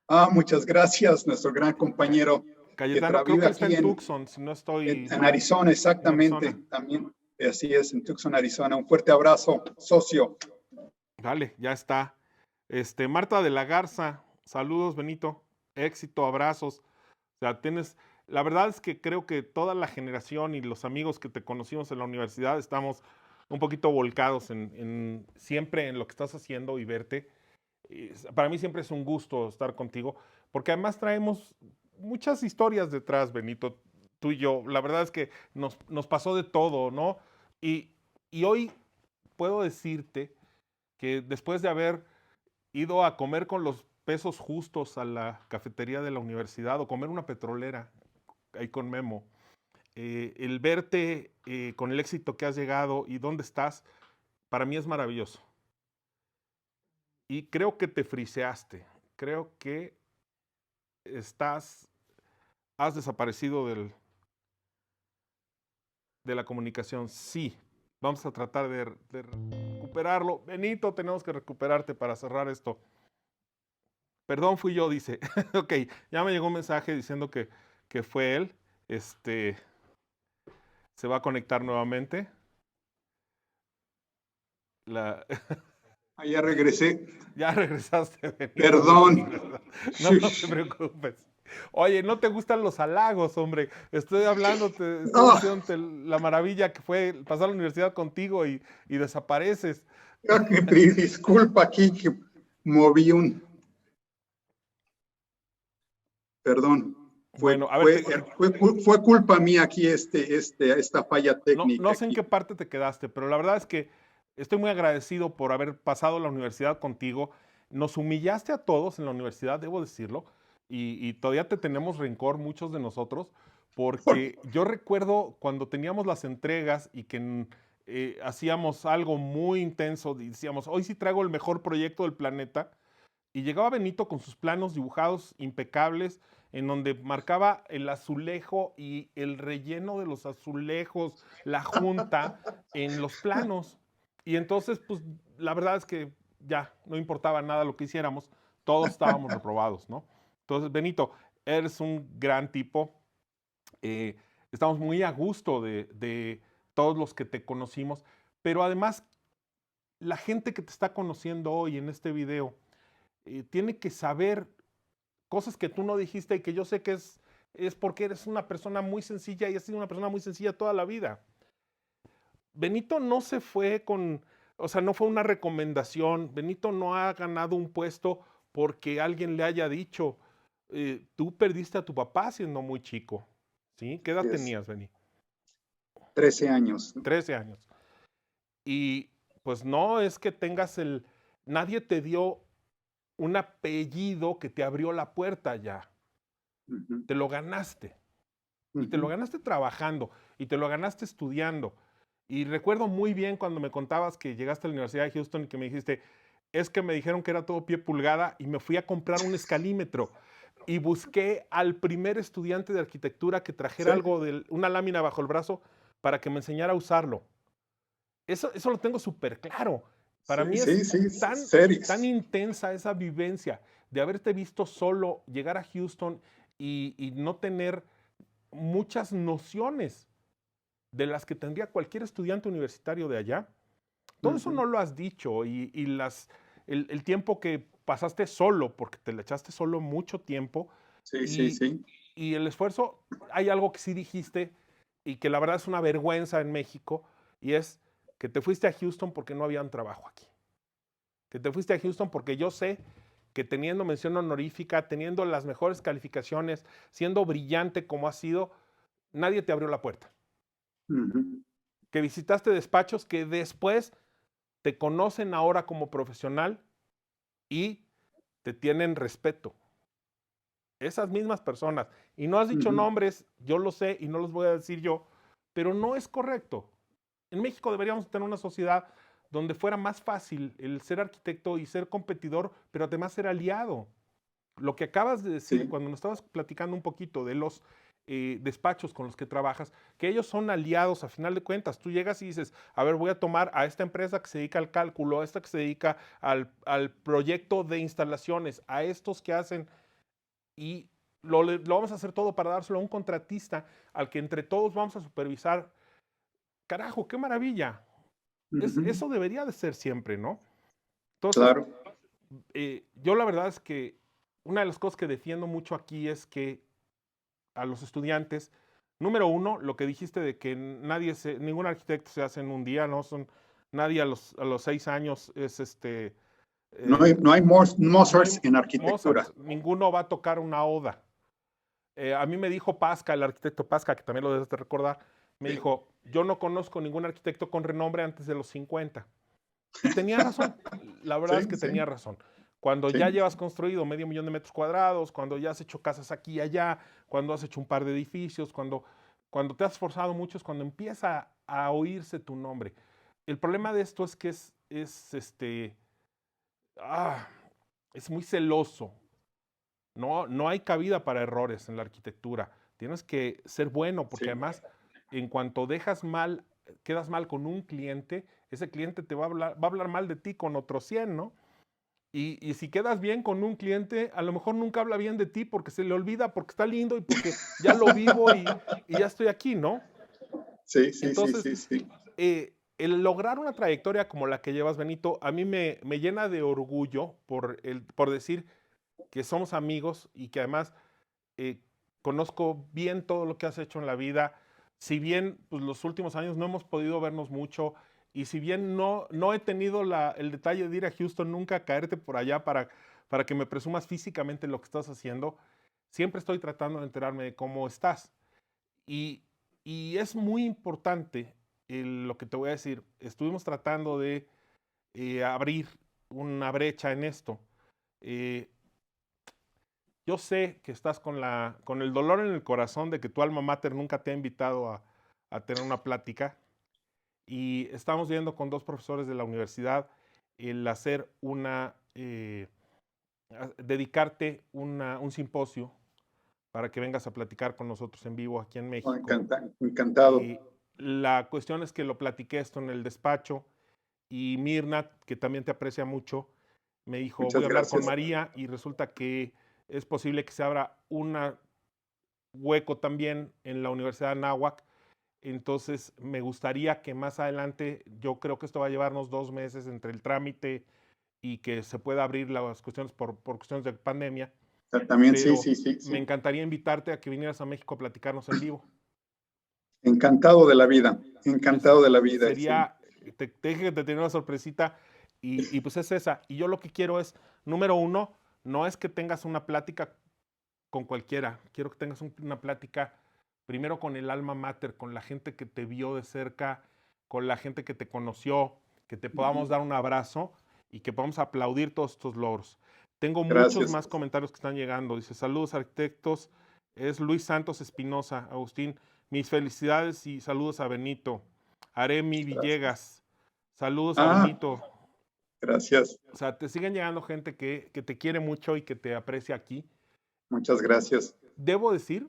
Ah, muchas gracias, nuestro gran compañero que Cayetano, creo vive que él está aquí en Tucson, si no estoy en mal, Arizona, en Arizona. exactamente. También, así es, en Tucson, Arizona. Un fuerte abrazo, socio. Vale, ya está. Marta de la Garza, saludos, Benito. Éxito, abrazos. O sea, la verdad es que creo que toda la generación y los amigos que te conocimos en la universidad estamos un poquito volcados siempre en lo que estás haciendo y verte. Para mí siempre es un gusto estar contigo, porque además traemos muchas historias detrás, Benito, tú y yo. La verdad es que nos pasó de todo, ¿no? Y, y hoy puedo decirte que después de haber ido a comer con los pesos justos a la cafetería de la universidad o comer una petrolera ahí con Memo, el verte con el éxito que has llegado y dónde estás, para mí es maravilloso. Y creo que te friseaste, creo que has desaparecido de la comunicación. Sí, vamos a tratar de recuperarlo. Benito, tenemos que recuperarte para cerrar esto. Perdón, fui yo, dice. Ok, ya me llegó un mensaje diciendo que fue él. Se va a conectar nuevamente. La, Ya regresé. ya regresaste, Benito. Perdón. No te preocupes. Oye, ¿no te gustan los halagos, hombre? Estoy hablándote, estoy Oh, diciéndote la maravilla que fue pasar la universidad contigo y desapareces. disculpa aquí que moví un. Perdón. Fue, Bueno, a ver, fue, fue culpa mía aquí esta falla no técnica sé en aquí. qué parte te quedaste, pero la verdad es que estoy muy agradecido por haber pasado la universidad contigo. Nos humillaste a todos en la universidad, debo decirlo, y todavía te tenemos rencor muchos de nosotros, porque yo recuerdo cuando teníamos las entregas y que hacíamos algo muy intenso, decíamos, hoy sí traigo el mejor proyecto del planeta, y llegaba Benito con sus planos dibujados impecables, en donde marcaba el azulejo y el relleno de los azulejos, la junta en los planos. Y entonces, pues la verdad es que ya no importaba nada lo que hiciéramos, todos estábamos reprobados, ¿no? Entonces, Benito, eres un gran tipo. eh, Estamos muy a gusto de todos los que te conocimos, pero además la gente que te está conociendo hoy en este video tiene que saber cosas que tú no dijiste y que yo sé que es porque eres una persona muy sencilla y has sido una persona muy sencilla toda la vida. Benito no se fue con, o sea, no fue una recomendación. Benito no ha ganado un puesto porque alguien le haya dicho, tú perdiste a tu papá siendo muy chico. ¿Sí? ¿Qué edad Es tenías, Benito? 13 años. 13 años. Y pues no es que tengas nadie te dio un apellido que te abrió la puerta ya. Uh -huh. Te lo ganaste. Uh Y te lo -huh. ganaste trabajando. Y te lo ganaste estudiando. Y recuerdo muy bien cuando me contabas que llegaste a la Universidad de Houston y que me dijiste, es que me dijeron que era todo pie pulgada y me fui a comprar un escalímetro. Y busqué al primer estudiante de arquitectura que trajera Sí, algo de una lámina bajo el brazo para que me enseñara a usarlo. Eso lo tengo súper claro. Para sí, mí es sí, sí, tan series. intensa esa vivencia de haberte visto solo, llegar a Houston y no tener muchas nociones de las que tendría cualquier estudiante universitario de allá. Uh Todo eso -huh. no lo has dicho y el tiempo que pasaste solo, porque te le echaste solo mucho tiempo Sí, sí, y, sí. y el esfuerzo, hay algo que sí dijiste y que la verdad es una vergüenza en México y es que te fuiste a Houston porque no había un trabajo aquí. Que te fuiste a Houston porque yo sé que teniendo mención honorífica, teniendo las mejores calificaciones, siendo brillante como has sido, nadie te abrió la puerta. Uh -huh. Que visitaste despachos que después te conocen ahora como profesional y te tienen respeto. Esas mismas personas. Y no has Uh dicho -huh. nombres, yo lo sé y no los voy a decir yo, pero no es correcto. En México deberíamos tener una sociedad donde fuera más fácil el ser arquitecto y ser competidor, pero además ser aliado. Lo que acabas de decir Sí, cuando nos estabas platicando un poquito de los despachos con los que trabajas, que ellos son aliados a final de cuentas. Tú llegas y dices, a ver, voy a tomar a esta empresa que se dedica al cálculo, a esta que se dedica al proyecto de instalaciones, a estos que hacen y lo vamos a hacer todo para dárselo a un contratista al que entre todos vamos a supervisar. Carajo, qué maravilla. uh -huh. Eso debería de ser siempre, ¿no? Entonces, Claro. yo la verdad es que una de las cosas que defiendo mucho aquí es que a los estudiantes, número uno, lo que dijiste de que ningún arquitecto se hace en un día, ¿no? Nadie a los 6 años es No hay no hay Mozarts en arquitectura. Mozart, ninguno va a tocar una oda. A mí me dijo Pasca, el arquitecto Pasca, que también lo debes de recordar, me Sí. dijo, yo no conozco ningún arquitecto con renombre antes de los 50. Y tenía razón, la verdad es Sí, que sí, tenía razón. Cuando ya sí. llevas construido 500,000 de metros cuadrados, cuando ya has hecho casas aquí y allá, cuando has hecho un par de edificios, cuando te has esforzado mucho es cuando empieza a oírse tu nombre. El problema de esto es que ah, es muy celoso. No hay cabida para errores en la arquitectura. Tienes que ser bueno, porque Sí, además, en cuanto quedas mal con un cliente, ese cliente te va a hablar mal de ti con otros 100, ¿no? Y si quedas bien con un cliente, a lo mejor nunca habla bien de ti porque se le olvida, porque está lindo y porque ya lo vivo y ya estoy aquí, ¿no? Sí, sí, sí, Entonces, sí, sí. el lograr una trayectoria como la que llevas, Benito, a mí me llena de orgullo por decir que somos amigos y que además eh, conozco bien todo lo que has hecho en la vida. Si bien pues, los últimos años no hemos podido vernos mucho y si bien no he tenido el detalle de ir a Houston nunca a caerte por allá para que me presumas físicamente lo que estás haciendo, siempre estoy tratando de enterarme de cómo estás. Y, y es muy importante lo que te voy a decir. Estuvimos tratando de abrir una brecha en esto. Eh, yo sé que estás con el dolor en el corazón de que tu alma mater nunca te ha invitado a tener una plática y estamos viendo con dos profesores de la universidad el hacer dedicarte un simposio para que vengas a platicar con nosotros en vivo aquí en Oh, México. encantado. La cuestión es que lo platiqué esto en el despacho y Mirna, que también te aprecia mucho, me dijo, voy Muchas a hablar con gracias. María y resulta que es posible que se abra un hueco también en la Universidad de Anáhuac. Entonces, me gustaría que más adelante, yo creo que esto va a llevarnos 2 meses entre el trámite y que se pueda abrir las cuestiones por cuestiones de pandemia, También sí, pero sí, sí, me sí. encantaría invitarte a que vinieras a México a platicarnos en vivo. Encantado de la vida, encantado Esa de la vida, sí. sería, te dije que te tenía una sorpresita y pues es esa. Y yo lo que quiero es, número uno, no es que tengas una plática con cualquiera, quiero que tengas una plática primero con el alma mater, con la gente que te vio de cerca, con la gente que te conoció, que te podamos dar un abrazo y que podamos aplaudir todos estos logros. Tengo muchos Gracias. más comentarios que están llegando. Dice, saludos arquitectos. Es Luis Santos Espinosa, Agustín. Mis felicidades y saludos a Benito. Aremi Gracias. Villegas. Saludos a Ah, Benito. gracias. O sea, te siguen llegando gente que te quiere mucho y que te aprecia aquí. Muchas gracias. Debo decir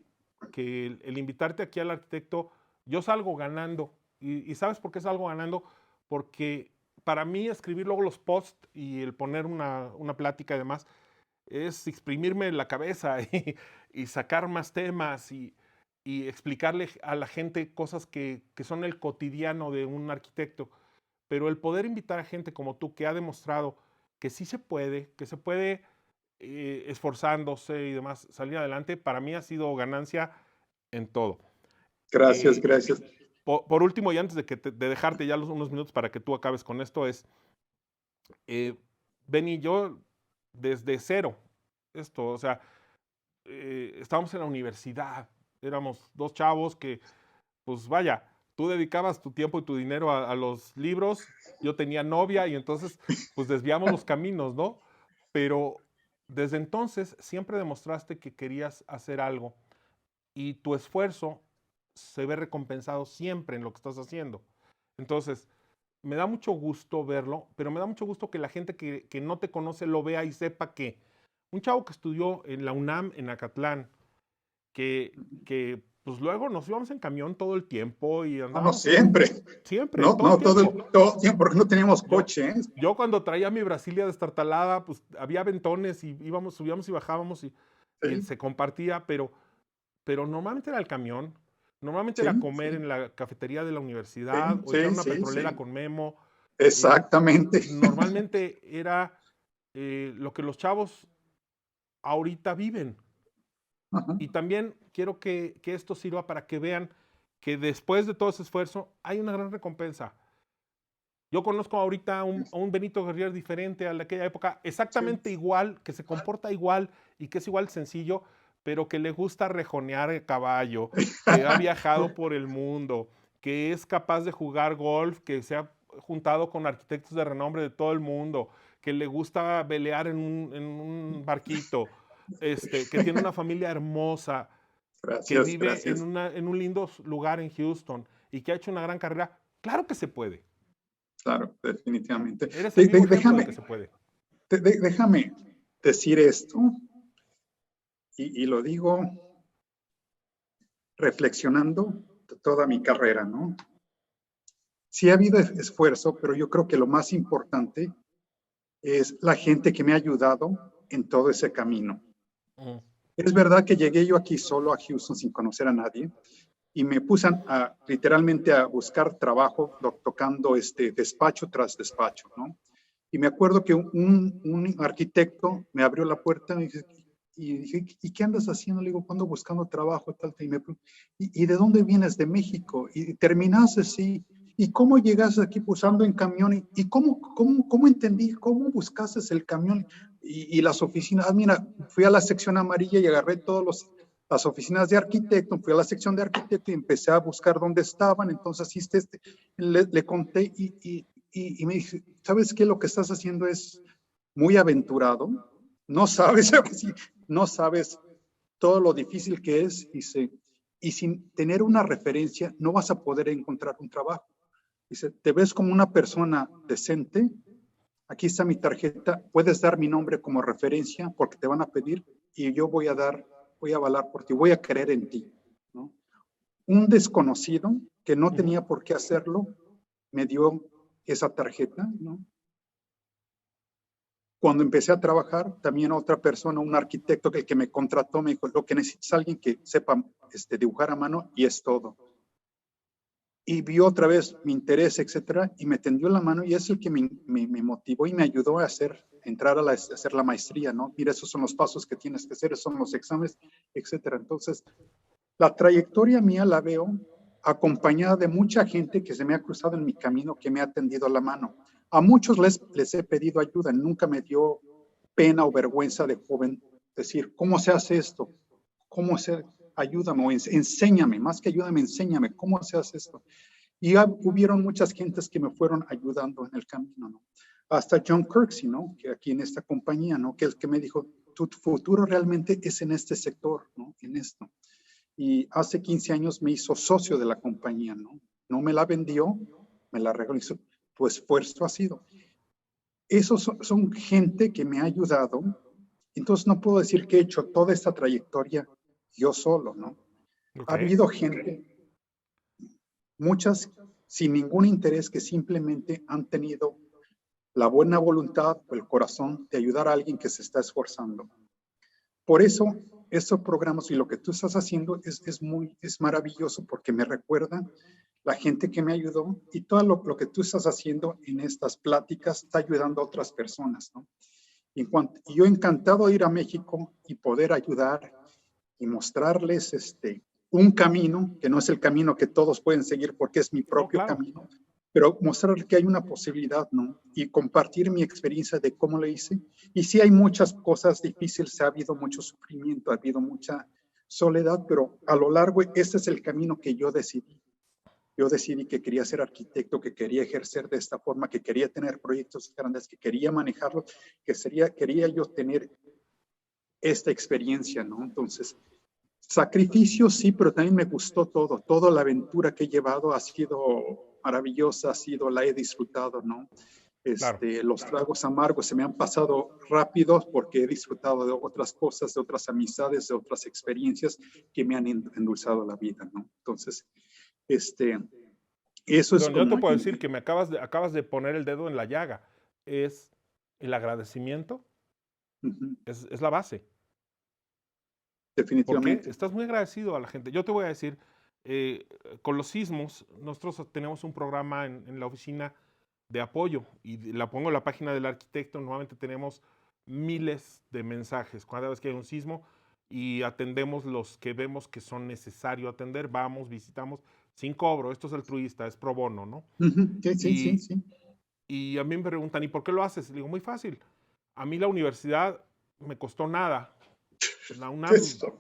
que el invitarte aquí al arquitecto, yo salgo ganando. Y ¿sabes por qué salgo ganando? Porque para mí escribir luego los posts y el poner una plática y demás es exprimirme la cabeza y sacar más temas y explicarle a la gente cosas que son el cotidiano de un arquitecto. Pero el poder invitar a gente como tú que ha demostrado que sí que se puede esforzándose y demás salir adelante, para mí ha sido ganancia en todo. Gracias, Eh, gracias. por último, y antes de dejarte ya unos minutos para que tú acabes con esto, es, eh, Benny, yo desde cero, o sea, estábamos en la universidad, éramos dos chavos que, pues vaya, tú dedicabas tu tiempo y tu dinero a los libros, yo tenía novia y entonces, pues desviamos los caminos, ¿no? Pero desde entonces siempre demostraste que querías hacer algo y tu esfuerzo se ve recompensado siempre en lo que estás haciendo. Entonces, me da mucho gusto verlo, pero me da mucho gusto que la gente que no te conoce lo vea y sepa que un chavo que estudió en la UNAM, en Acatlán, que pues luego nos íbamos en camión todo el tiempo y No, no andábamos siempre. siempre, No, todo el no, tiempo. todo el tiempo, porque no teníamos Yo, coche, ¿eh? yo cuando traía mi Brasilia destartalada, pues había ventones y subíamos y bajábamos y Sí, se compartía, pero normalmente era el camión, normalmente era sí, comer sí, en la cafetería de la universidad sí, o echar sí, una sí, petrolera sí. con Memo. Exactamente. Normalmente era lo que los chavos ahorita viven. Ajá. Y también quiero que esto sirva para que vean que después de todo ese esfuerzo hay una gran recompensa. Yo conozco ahorita a un Benito Guerrier diferente a la de aquella época, Sí. exactamente igual, que se comporta igual y que es igual sencillo, pero que le gusta rejonear el caballo, que ha viajado por el mundo, que es capaz de jugar golf, que se ha juntado con arquitectos de renombre de todo el mundo, que le gusta velear en un barquito, que tiene una familia hermosa, que Gracias, vive gracias. en un lindo lugar en Houston y que ha hecho una gran carrera. Claro que se puede. Claro, definitivamente. Eres el vivo ejemplo de que Déjame, se puede. déjame decir esto, y lo digo reflexionando toda mi carrera, ¿no? Sí ha habido esfuerzo, pero yo creo que lo más importante es la gente que me ha ayudado en todo ese camino. Mm. Es verdad que llegué yo aquí solo a Houston sin conocer a nadie y me puse literalmente a buscar trabajo tocando despacho tras despacho, ¿no? Y me acuerdo que un arquitecto me abrió la puerta y dije, ¿y qué andas haciendo? Le digo, cuando buscando trabajo, tal, ¿Y de dónde vienes? De México. Y terminaste, sí. ¿Y cómo llegaste aquí usando en camión? ¿Y cómo entendí? ¿Cómo buscaste el camión y las oficinas? Ah, mira, fui a la sección amarilla y agarré todas las oficinas de arquitecto, fui a la sección de arquitecto y empecé a buscar dónde estaban. Entonces, le conté y me dice, ¿sabes qué? Lo que estás haciendo es muy aventurado. No sabes, no sabes todo lo difícil que es y sin tener una referencia no vas a poder encontrar un trabajo. Dice, ¿te ves como una persona decente? Aquí está mi tarjeta, puedes dar mi nombre como referencia porque te van a pedir y yo voy a avalar por ti, voy a creer en ti, ¿no? Un desconocido que no tenía por qué hacerlo me dio esa tarjeta, ¿no? Cuando empecé a trabajar, también otra persona, un arquitecto que me contrató, me dijo, lo que necesitas es alguien que sepa dibujar a mano y es todo. Y vio otra vez mi interés, etcétera, y me tendió la mano y es el que me motivó y me ayudó a entrar a hacer la maestría, ¿no? Mira, esos son los pasos que tienes que hacer, esos son los exámenes, etcétera. Entonces, la trayectoria mía la veo acompañada de mucha gente que se me ha cruzado en mi camino, que me ha tendido la mano. A muchos les he pedido ayuda, nunca me dio pena o vergüenza de joven decir, ¿cómo se hace esto? ¿Cómo se ayúdame o enséñame? Más que ayúdame, enséñame, ¿cómo se hace esto? Y hubieron muchas gentes que me fueron ayudando en el camino, ¿no? Hasta John Kirksey, ¿no? Que aquí en esta compañía, ¿no? Que es que me dijo, tu futuro realmente es en este sector, ¿no? En esto. Y hace 15 años me hizo socio de la compañía, ¿no? No me la vendió, me la regaló. Tu esfuerzo ha sido. Esos son gente que me ha ayudado. Entonces no puedo decir que he hecho toda esta trayectoria yo solo, ¿no? Ha Ok. habido gente, muchas sin ningún interés, que simplemente han tenido la buena voluntad o el corazón de ayudar a alguien que se está esforzando. Por eso, estos programas y lo que tú estás haciendo es maravilloso porque me recuerda la gente que me ayudó y todo lo que tú estás haciendo en estas pláticas está ayudando a otras personas, ¿no? Y yo encantado de ir a México y poder ayudar y mostrarles un camino, que no es el camino que todos pueden seguir porque es mi No, propio claro. camino, pero mostrarles que hay una posibilidad, ¿no? Y compartir mi experiencia de cómo lo hice. Y sí hay muchas cosas difíciles, ha habido mucho sufrimiento, ha habido mucha soledad, pero a lo largo, este es el camino que yo decidí. Yo decidí que quería ser arquitecto, que quería ejercer de esta forma, que quería tener proyectos grandes, que quería manejarlos, quería yo tener esta experiencia, ¿no? Entonces, sacrificio sí, pero también me gustó todo. Toda la aventura que he llevado ha sido maravillosa, la he disfrutado, ¿no? Claro. Los tragos amargos se me han pasado rápidos porque he disfrutado de otras cosas, de otras amistades, de otras experiencias que me han endulzado la vida, ¿no? Entonces, eso es Don, yo te como... puedo decir que acabas de poner el dedo en la llaga. Es el agradecimiento, es la base. ¿Por qué? Definitivamente. Estás muy agradecido a la gente. Yo te voy a decir, eh, con los sismos, nosotros tenemos un programa en la oficina de apoyo y la pongo en la página del arquitecto. Normalmente tenemos miles de mensajes cada vez que hay un sismo y atendemos los que vemos que son necesarios atender. Vamos, visitamos sin cobro. Esto es altruista, es pro bono, ¿no? Sí, sí, sí, Y, sí. y a mí me preguntan, ¿y por qué lo haces? Le digo, muy fácil. A mí la universidad me costó nada. La UNAM Eso,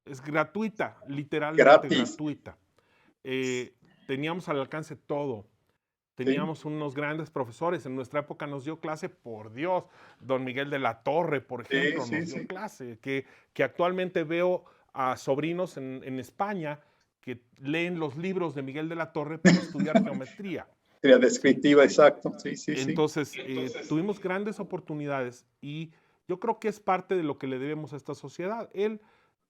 es gratuita, literalmente gratis. gratuita. Teníamos al alcance todo. Sí, Teníamos unos grandes profesores. En nuestra época nos dio clase, por Dios. Don Miguel de la Torre, por sí, ejemplo, sí, nos dio sí. clase. Que actualmente veo a sobrinos en España que leen los libros de Miguel de la Torre para estudiar geometría. Sería ¿Sí? descriptiva, exacto. Sí, sí, sí. Entonces, tuvimos grandes oportunidades y yo creo que es parte de lo que le debemos a esta sociedad, el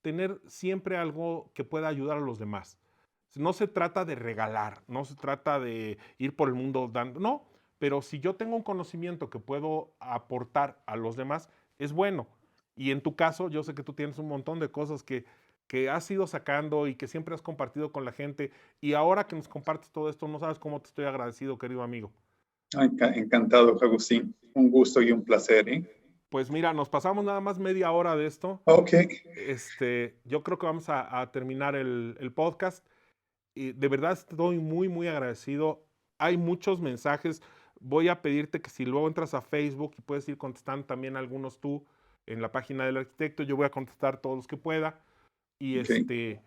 tener siempre algo que pueda ayudar a los demás. No se trata de regalar, no se trata de ir por el mundo dando, no, pero si yo tengo un conocimiento que puedo aportar a los demás, es bueno. Y en tu caso, yo sé que tú tienes un montón de cosas que has ido sacando y que siempre has compartido con la gente. Y ahora que nos compartes todo esto, no sabes cómo te estoy agradecido, querido amigo. Encantado, Agustín. Un gusto y un placer, ¿eh? Pues mira, nos pasamos nada más media hora de esto. Ok. Yo creo que vamos a terminar el podcast. Y de verdad estoy muy, muy agradecido. Hay muchos mensajes. Voy a pedirte que si luego entras a Facebook y puedes ir contestando también algunos tú en la página del arquitecto, yo voy a contestar todos los que pueda. Y, Okay.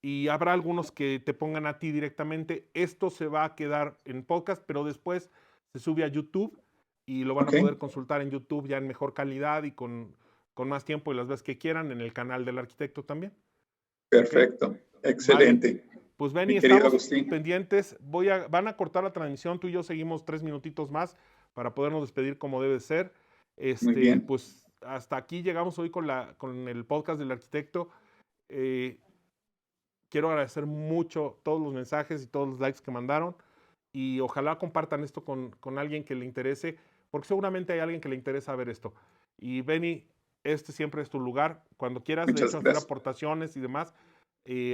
y habrá algunos que te pongan a ti directamente. Esto se va a quedar en podcast, pero después se sube a YouTube y lo van a Ok. poder consultar en YouTube ya en mejor calidad y con más tiempo y las veces que quieran en el canal del arquitecto también. ¿Ok? Perfecto. Vale. Excelente. Pues Benny, Mi querido estamos Agustín. pendientes. Van a cortar la transmisión. Tú y yo seguimos 3 minutitos más para podernos despedir como debe ser. Muy bien. Pues hasta aquí llegamos hoy con el podcast del arquitecto. Quiero agradecer mucho todos los mensajes y todos los likes que mandaron y ojalá compartan esto con alguien que le interese, porque seguramente hay alguien que le interesa ver esto. Y Benny, este siempre es tu lugar. Cuando quieras, de Muchas hecho, hacer gracias. aportaciones y demás.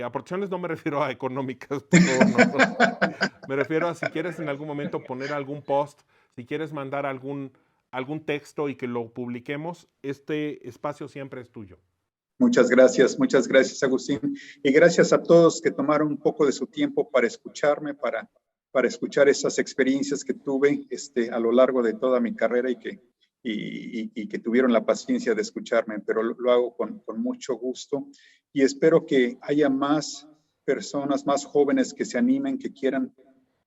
Aportaciones no me refiero a económicas, por favor, no. Me refiero a si quieres en algún momento poner algún post, si quieres mandar algún texto y que lo publiquemos, este espacio siempre es tuyo. Muchas gracias, Agustín. Y gracias a todos que tomaron un poco de su tiempo para escucharme, para escuchar esas experiencias que tuve a lo largo de toda mi carrera y que tuvieron la paciencia de escucharme, pero lo hago con mucho gusto y espero que haya más personas, más jóvenes que se animen, que quieran,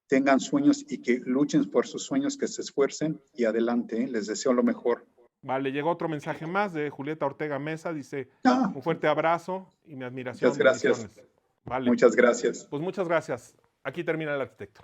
tengan sueños y que luchen por sus sueños, que se esfuercen y adelante, ¿eh? Les deseo lo mejor. Vale, llegó otro mensaje más de Julieta Ortega Mesa, dice, Ah, un fuerte abrazo y mi muchas admiración, gracias. bendiciones. Vale, Muchas gracias. pues muchas gracias. Aquí termina el arquitecto.